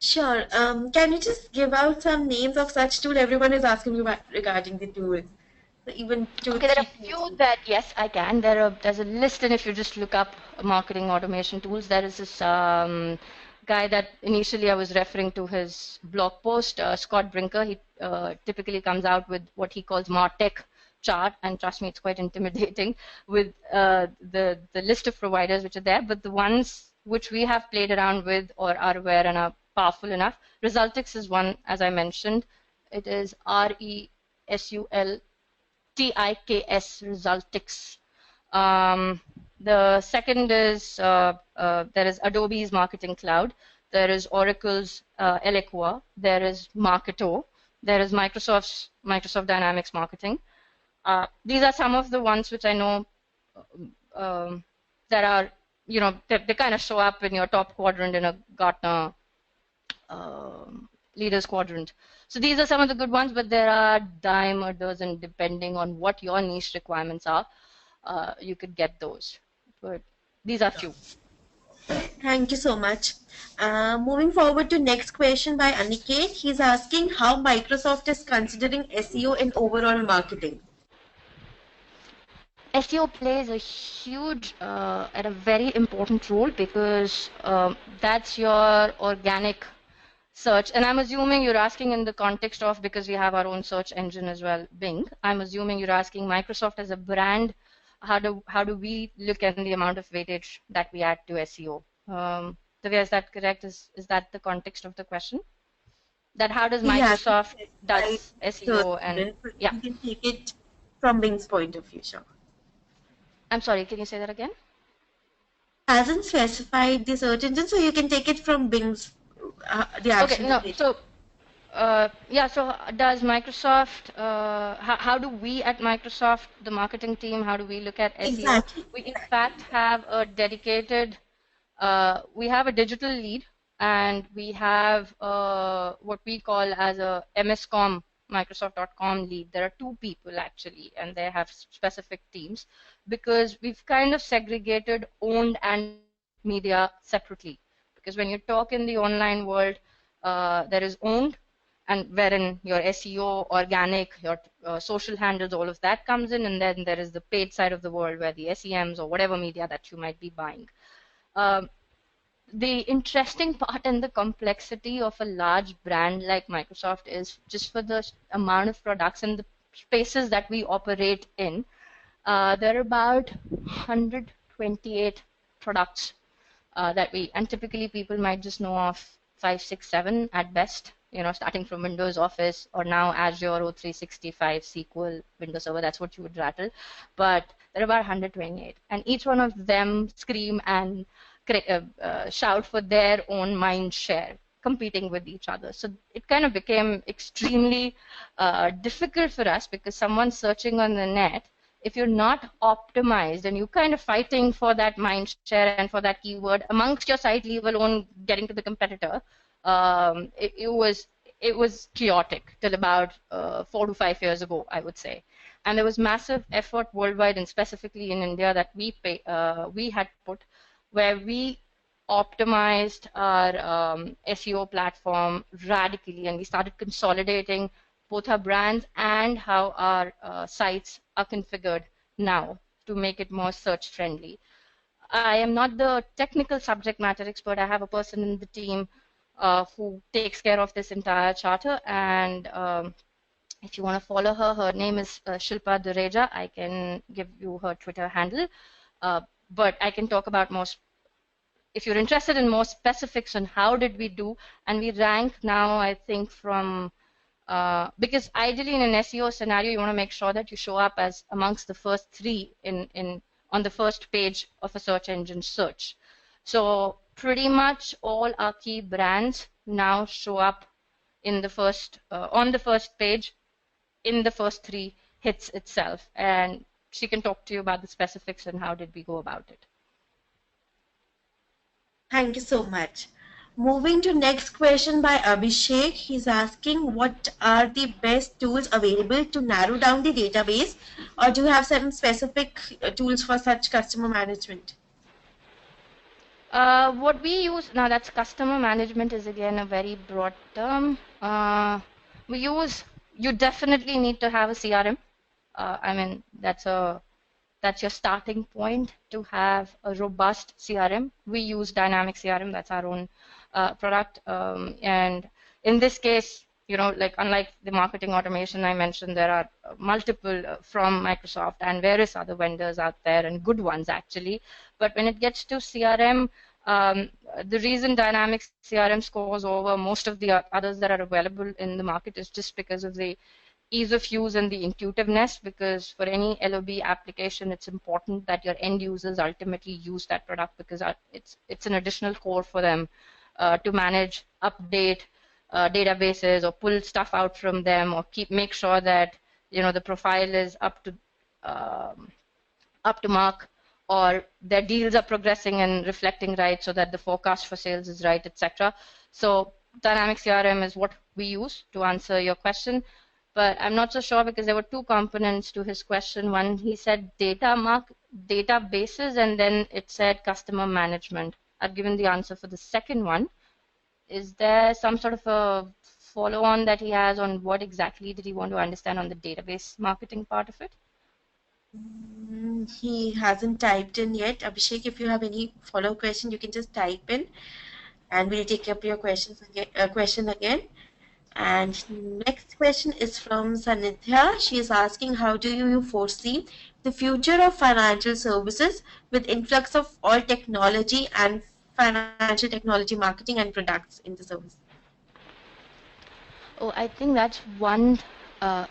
Sure. Can you just give out some names of such tool? Everyone is asking me regarding the tools. So even okay, there are a few that, yes, I can. There's a list, and if you just look up marketing automation tools, there is this guy that initially I was referring to his blog post, Scott Brinker. He typically comes out with what he calls MarTech chart, and trust me, it's quite intimidating with the list of providers which are there, but the ones which we have played around with or are aware and are powerful enough. Resultix is one, as I mentioned. It is RESULTIKS, Resultix. The second is there is Adobe's Marketing Cloud. There is Oracle's Eloqua. There is Marketo. There is Microsoft Dynamics Marketing. These are some of the ones which I know that are, you know, they kind of show up in your top quadrant in a Gartner leaders quadrant. So these are some of the good ones, but there are dime a dozen depending on what your niche requirements are. You could get those, but these are few. Thank you so much. Moving forward to next question by Aniket. He's asking how Microsoft is considering SEO in overall marketing. SEO plays a huge and a very important role because that's your organic search, and I'm assuming you're asking in the context of, because we have our own search engine as well, Bing. I'm assuming you're asking Microsoft as a brand, how do we look at the amount of weightage that we add to SEO? Divya, is that correct? Is that the context of the question? That how does Yeah, Microsoft I does SEO and yeah. you can take it from Bing's point of view, sure. I'm sorry, can you say that again? Hasn't specified the search engine, so you can take it from Bing's the Okay, action no, that they so yeah, so does Microsoft, how do we at Microsoft, the marketing team, how do we look at SEO? exactly. We in fact have a dedicated, we have a digital lead, and we have what we call as a MSCom, Microsoft.com lead. There are two people actually, and they have specific teams because we've kind of segregated owned and media separately. Because when you talk in the online world, there is owned, and wherein your SEO, organic, your social handles, all of that comes in, and then there is the paid side of the world where the SEMs or whatever media that you might be buying. The interesting part and the complexity of a large brand like Microsoft is just for the amount of products and the spaces that we operate in. There are about 128 products that we, and typically people might just know of 5, 6, 7 at best, starting from Windows Office or now Azure O365, SQL, Windows Server, that's what you would rattle. But there are about 128, and each one of them scream and shout for their own mind share, competing with each other. So it kind of became extremely difficult for us because someone searching on the net, if you're not optimized and you're kind of fighting for that mind share and for that keyword amongst your site, leave alone getting to the competitor, it was chaotic till about 4 to 5 years ago, I would say. And there was massive effort worldwide and specifically in India that we had put, where we optimized our SEO platform radically, and we started consolidating both our brands and how our sites are configured now to make it more search friendly. I am not the technical subject matter expert. I have a person in the team who takes care of this entire charter, and if you want to follow her, her name is Shilpa Dureja. I can give you her Twitter handle, but I can talk about more. If you're interested in more specifics on how did we do, and we rank now, I think from because ideally in an SEO scenario, you want to make sure that you show up as amongst the first 3 on the first page of a search engine search. So pretty much all our key brands now show up in the first on the first page in the first 3 hits itself, and she can talk to you about the specifics and how did we go about it. Thank you so much. Moving to next question by Abhishek. He's asking what are the best tools available to narrow down the database, or do you have some specific tools for such customer management? What we use now, that's customer management, is again a very broad term. You definitely need to have a CRM. I mean, that's your starting point to have a robust CRM. We use Dynamic CRM, that's our own product. And in this case, like unlike the marketing automation I mentioned, there are multiple from Microsoft and various other vendors out there, and good ones actually. But when it gets to CRM, the reason Dynamics CRM scores over most of the others that are available in the market is just because of the ease of use and the intuitiveness, because for any LOB application, it's important that your end users ultimately use that product, because it's an additional core for them to manage, update databases or pull stuff out from them, or make sure that the profile is up to mark, or their deals are progressing and reflecting right, so that the forecast for sales is right, etc. So Dynamics CRM is what we use to answer your question. But I'm not so sure, because there were 2 components to his question. One, he said databases, and then it said customer management. I've given the answer for the second one. Is there some sort of a follow-on that he has on what exactly did he want to understand on the database marketing part of it? He hasn't typed in yet. Abhishek, if you have any follow-up question, you can just type in. and we'll take up your question again. And next question is from Sanidhya. She is asking, how do you foresee the future of financial services with influx of all technology and financial technology marketing and products in the service? Oh, I think that's one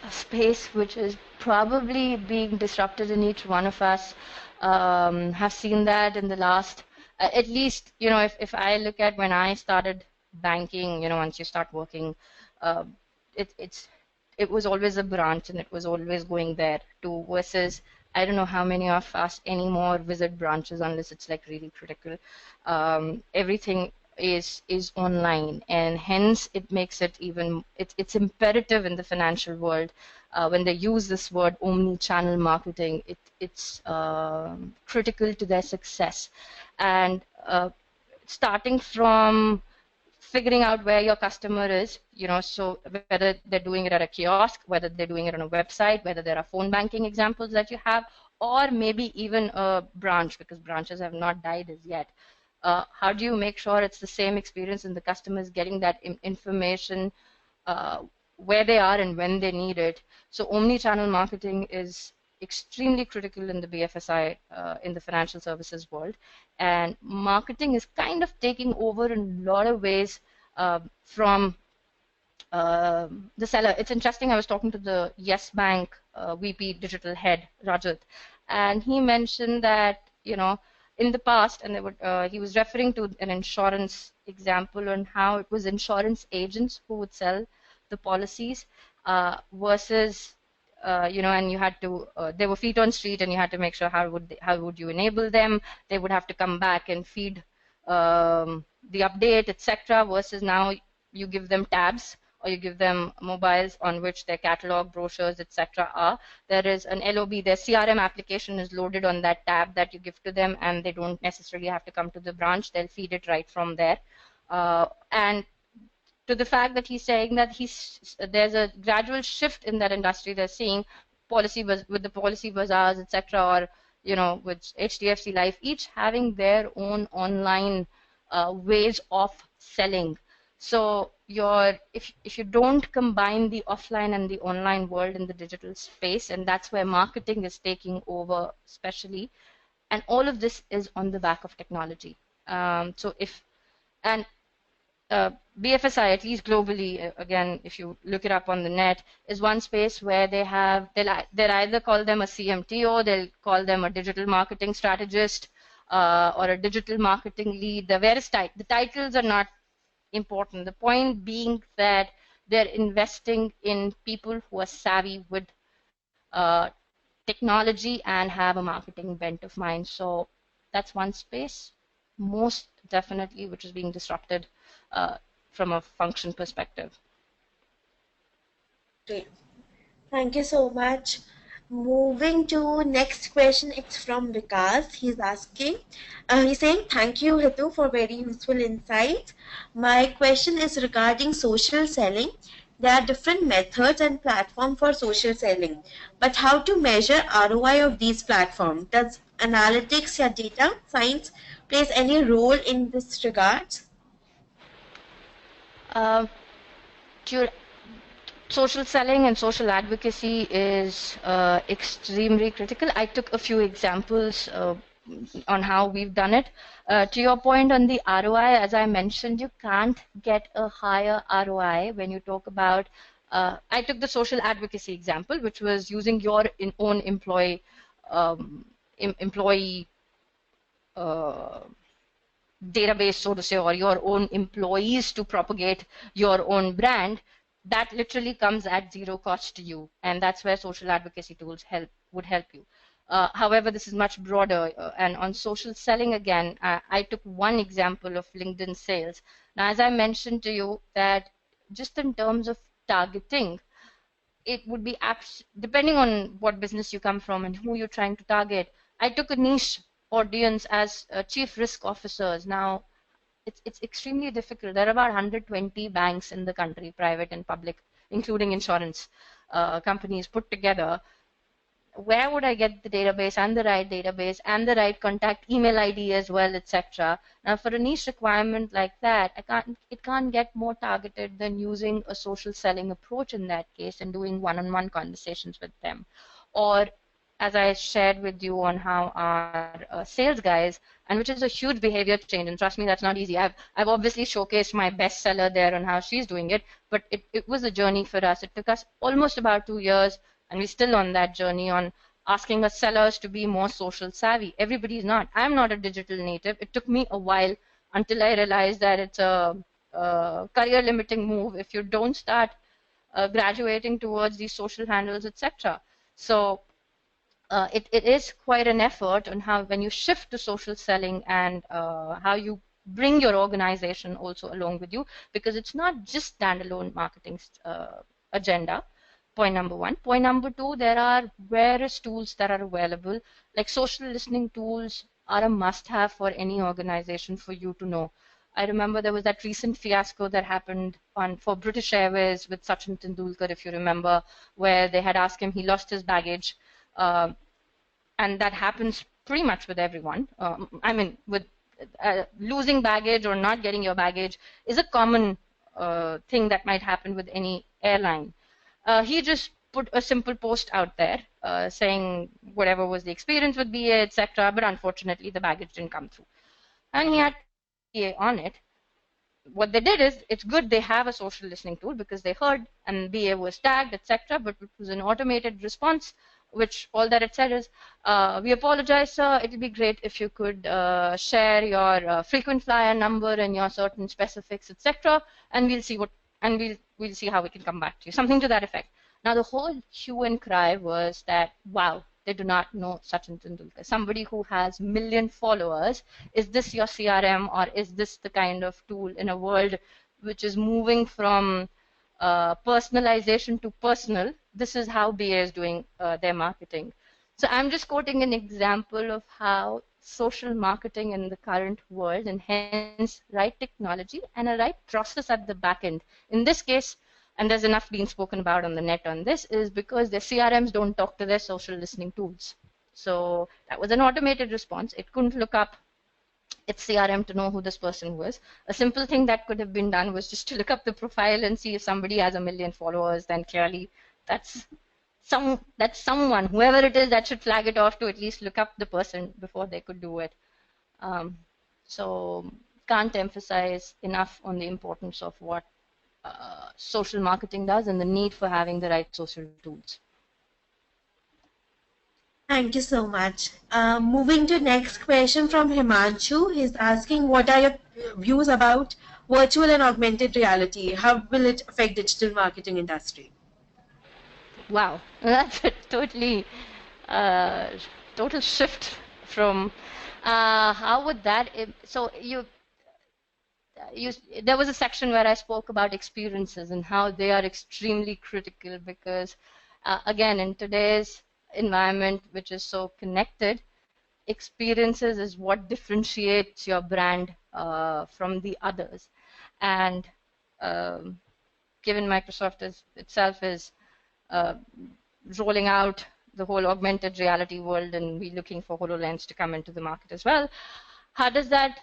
space which is probably being disrupted in each one of us. Have seen that in the last, at least, if I look at when I started banking, once you start working, uh, it, it's it was always a branch and it was always going there to versus I don't know how many of us anymore visit branches unless it's like really critical. Everything is online, and hence it makes it even it's imperative in the financial world when they use this word omni-channel marketing. It's critical to their success, and starting from figuring out where your customer is, so whether they're doing it at a kiosk, whether they're doing it on a website, whether there are phone banking examples that you have, or maybe even a branch, because branches have not died as yet. How do you make sure it's the same experience and the customer is getting that information uh, where they are and when they need it? So omni-channel marketing is extremely critical in the BFSI, in the financial services world. And marketing is kind of taking over in a lot of ways from the seller. It's interesting, I was talking to the Yes Bank VP digital head, Rajat, and he mentioned that, in the past, and he was referring to an insurance example on how it was insurance agents who would sell the policies versus and you had to there were feet on street, and you had to make sure how would you enable them. They would have to come back and feed the update, etc. Versus now you give them tabs or you give them mobiles on which their catalog, brochures, etc. are. There is an LOB, their CRM application is loaded on that tab that you give to them, and they don't necessarily have to come to the branch. They'll feed it right from there. And to the fact that he's saying that there's a gradual shift in that industry. They're seeing with the policy bazaars, etc., or with HDFC Life, each having their own online ways of selling. So if you don't combine the offline and the online world in the digital space, and that's where marketing is taking over, especially, and all of this is on the back of technology. So if and BFSI, at least globally, again, if you look it up on the net, is one space where they'll either call them a CMTO, they'll call them a digital marketing strategist, or a digital marketing lead. The titles are not important. The point being that they're investing in people who are savvy with technology and have a marketing bent of mind. So that's one space, most definitely, which is being disrupted from a function perspective. Great. Thank you so much. Moving to next question, it's from Vikas. He's saying, thank you, Hitu, for very useful insights. My question is regarding social selling. There are different methods and platforms for social selling, but how to measure ROI of these platforms? Does analytics or data science plays any role in this regard? Social selling and social advocacy is extremely critical. I took a few examples on how we've done it. To your point on the ROI, as I mentioned, you can't get a higher ROI when you talk about, I took the social advocacy example, which was using your own employee database, so to say, or your own employees to propagate your own brand. That literally comes at zero cost to you, and that's where social advocacy tools would help you. However, this is much broader, and on social selling, again, I took one example of LinkedIn sales. Now, as I mentioned to you, that just in terms of targeting, it would be depending on what business you come from and who you're trying to target. I took a niche audience as chief risk officers. Now, it's extremely difficult. There are about 120 banks in the country, private and public, including insurance companies put together. where would I get the database and the right contact email ID as well, etc. Now, for a niche requirement like that, it can't get more targeted than using a social selling approach in that case and doing one-on-one conversations with them. Or as I shared with you on how our sales guys, and which is a huge behavior change, and trust me, that's not easy. I've obviously showcased my bestseller there on how she's doing it, but it was a journey for us. It took us almost about 2 years, and we're still on that journey on asking our sellers to be more social savvy. Everybody's not. I'm not a digital native. It took me a while until I realized that it's a career limiting move if you don't start graduating towards these social handles, etc. So it is quite an effort on how when you shift to social selling and how you bring your organization also along with you, because it's not just standalone marketing agenda. Point number one. Point number two, there are various tools that are available, like social listening tools are a must-have for any organization for you to know. I remember there was that recent fiasco that happened for British Airways with Sachin Tendulkar, if you remember, where they had asked him, he lost his baggage, and that happens pretty much with everyone. I mean, with losing baggage or not getting your baggage is a common thing that might happen with any airline. He just put a simple post out there saying whatever was the experience with BA, etc. But unfortunately, the baggage didn't come through, and he had BA on it. What they did is, it's good they have a social listening tool because they heard and BA was tagged, etc. But it was an automated response, which all that it said is, we apologize, sir. It would be great if you could share your frequent flyer number and your certain specifics, etc. And we'll see we'll see how we can come back to you. Something to that effect. Now, the whole hue and cry was that, wow, they do not know Sachin Tendulkar. Somebody who has million followers, is this your CRM, or is this the kind of tool in a world which is moving from personalization to personal? This is how BA is doing their marketing. So I'm just quoting an example of how social marketing in the current world, and hence right technology and a right process at the back end. In this case, and there's enough being spoken about on the net on this, is because their CRMs don't talk to their social listening tools. So that was an automated response. It couldn't look up its CRM to know who this person was. A simple thing that could have been done was just to look up the profile and see if somebody has 1 million followers, then clearly that's someone, whoever it is, that should flag it off to at least look up the person before they could do it. So can't emphasize enough on the importance of what social marketing does and the need for having the right social tools. Thank you so much. Moving to next question from Himanshu. He's asking, what are your views about virtual and augmented reality? How will it affect digital marketing industry? Wow, that's a totally total shift from how would that? So there was a section where I spoke about experiences and how they are extremely critical because, again, in today's environment, which is so connected, experiences is what differentiates your brand from the others. And given Microsoft itself is rolling out the whole augmented reality world, and we're looking for HoloLens to come into the market as well, how does that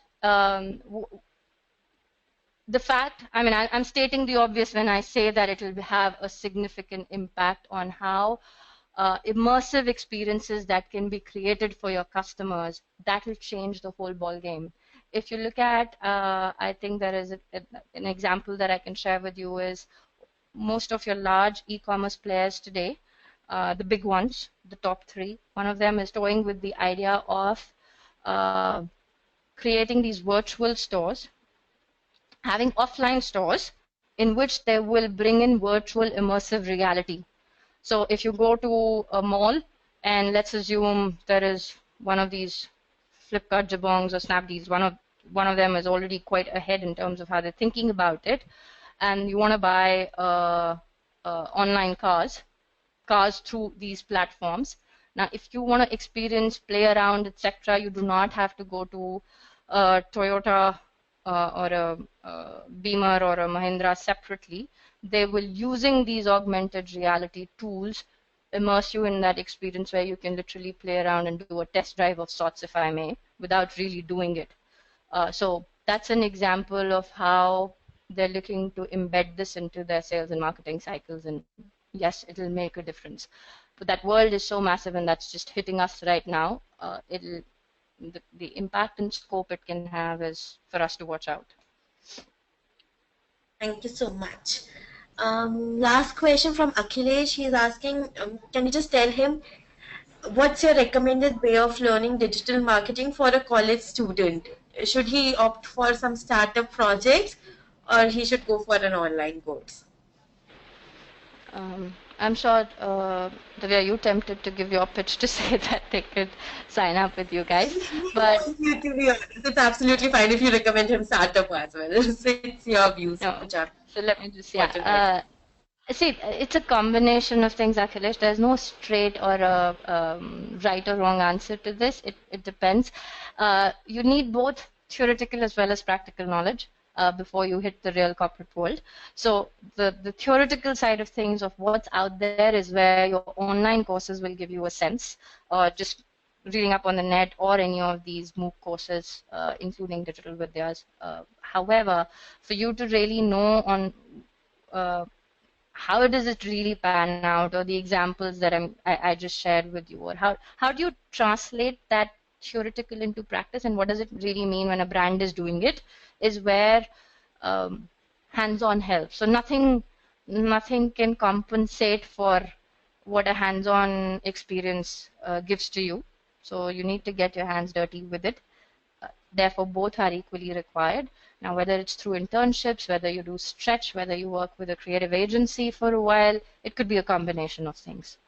the fact, I mean, I'm stating the obvious when I say that it will have a significant impact on how immersive experiences that can be created for your customers, that will change the whole ball game. If you look at, I think there is an example that I can share with you is most of your large e-commerce players today, the big ones, the top 3, one of them is toying with the idea of creating these virtual stores, having offline stores in which they will bring in virtual immersive reality. So if you go to a mall and let's assume there is one of these Flipkart, Jabongs or Snapdeals, one of them is already quite ahead in terms of how they're thinking about it, and you want to buy online cars through these platforms. Now, if you want to experience, play around, etc., you do not have to go to a Toyota or a Beamer or a Mahindra separately. They will, using these augmented reality tools, immerse you in that experience where you can literally play around and do a test drive of sorts, if I may, without really doing it. So that's an example of how they're looking to embed this into their sales and marketing cycles. And yes, it'll make a difference. But that world is so massive, and that's just hitting us right now. The impact and scope it can have is for us to watch out. Thank you so much. Last question from Akhilesh. He's asking, can you just tell him what's your recommended way of learning digital marketing for a college student? Should he opt for some startup projects or he should go for an online course? I'm sure, Divya, you tempted to give your pitch to say that they could sign up with you guys. But To be honest, it's absolutely fine if you recommend him startup as well. It's your views. no, Which are so let me just, important. see, it's a combination of things, Akhilesh. There's no straight or a right or wrong answer to this. It depends. You need both theoretical as well as practical knowledge before you hit the real corporate world. So the theoretical side of things of what's out there is where your online courses will give you a sense, or just reading up on the net or any of these MOOC courses, including digital vidyas. However, for you to really know on how does it really pan out, or the examples that I just shared with you, or how do you translate that theoretical into practice, and what does it really mean when a brand is doing it, is where hands-on helps. So nothing can compensate for what a hands-on experience gives to you. So you need to get your hands dirty with it. Therefore, both are equally required. Now, whether it's through internships, whether you do stretch, whether you work with a creative agency for a while, it could be a combination of things.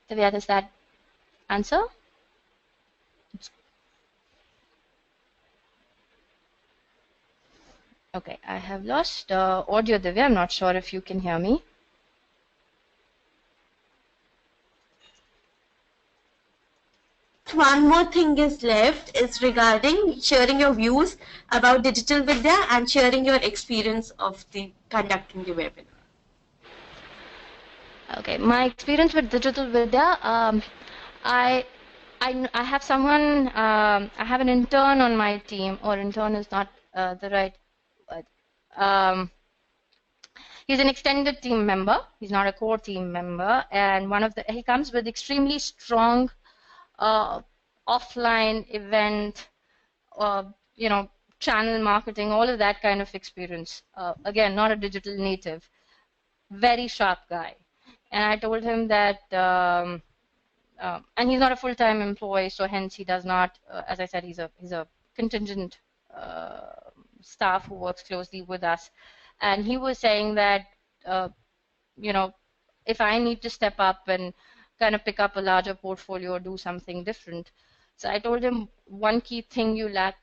Divya, does that answer? Okay, I have lost audio, Divya. I'm not sure if you can hear me. One more thing is left is regarding sharing your views about digital vidya and sharing your experience of the conducting the webinar. Okay, my experience with digital vidya, I have someone, I have an intern on my team, or intern is not the right word. He's an extended team member. He's not a core team member, and he comes with extremely strong offline event, channel marketing, all of that kind of experience. Again, not a digital native, very sharp guy. And I told him that, and he's not a full-time employee, so hence he does not, as I said, he's a contingent staff who works closely with us. And he was saying that, if I need to step up and kind of pick up a larger portfolio or do something different. So I told him one key thing you lack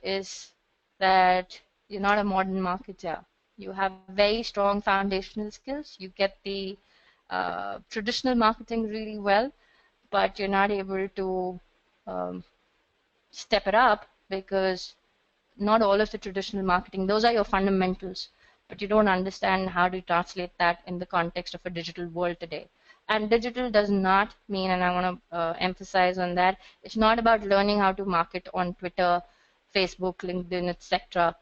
is that you're not a modern marketer. You have very strong foundational skills. You get the traditional marketing really well, but you're not able to step it up because not all of the traditional marketing, those are your fundamentals, but you don't understand how to translate that in the context of a digital world today. And digital does not mean, and I want to emphasize on that, it's not about learning how to market on Twitter, Facebook, LinkedIn, etc.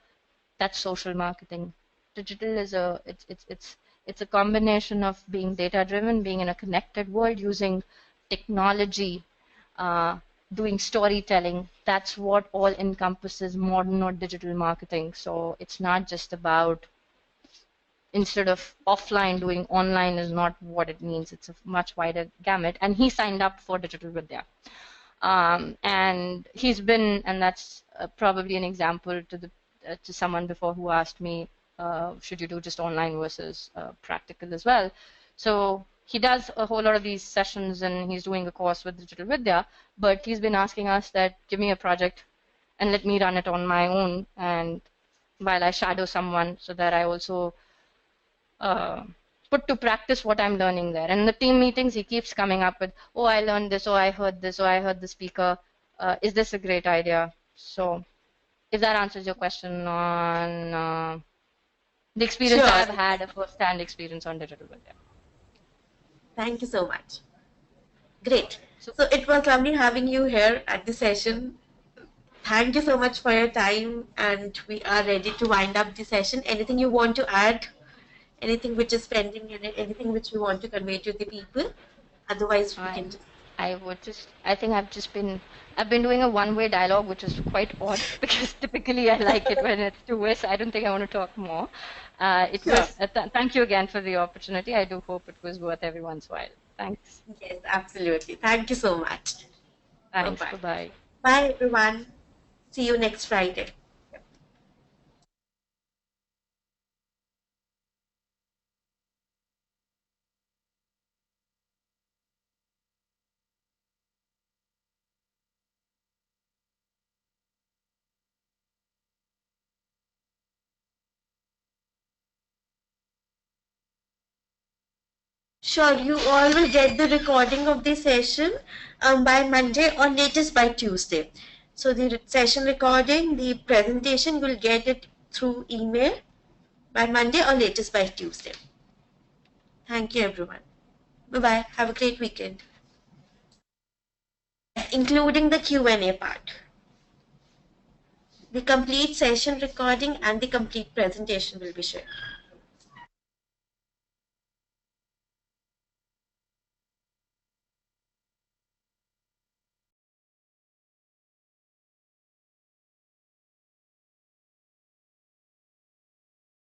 That's social marketing. Digital is it's a combination of being data-driven, being in a connected world, using technology, doing storytelling. That's what all encompasses modern or digital marketing. So it's not just about, instead of offline, doing online is not what it means. It's a much wider gamut. And he signed up for Digital Vidya. And he's been, and that's probably an example to someone before who asked me, should you do just online versus practical as well? So he does a whole lot of these sessions, and he's doing a course with Digital Vidya, but he's been asking us that, give me a project and let me run it on my own, and while I shadow someone, so that I also put to practice what I'm learning there. And in the team meetings, he keeps coming up with, oh, I learned this, oh, I heard this, oh, I heard the speaker. Is this a great idea? So if that answers your question on the experience Sure. I've had, a first-hand experience on digital media. Thank you so much. Great. So, So it was lovely having you here at the session. Thank you so much for your time, and we are ready to wind up the session. Anything you want to add? Anything which is pending? Anything which you want to convey to the people? Otherwise, we can just. I think I've been doing a one-way dialogue, which is quite odd because typically I like it when it's two-way, so I don't think I want to talk more. Sure. Thank you again for the opportunity. I do hope it was worth everyone's while. Thanks. Yes, absolutely. Thank you so much. Thanks. Bye-bye. Bye-bye. Bye, everyone. See you next Friday. Sure, you all will get the recording of the session by Monday or latest by Tuesday. So the session recording, the presentation, you will get it through email by Monday or latest by Tuesday. Thank you, everyone. Bye-bye. Have a great weekend. Including the Q&A part. The complete session recording and the complete presentation will be shared.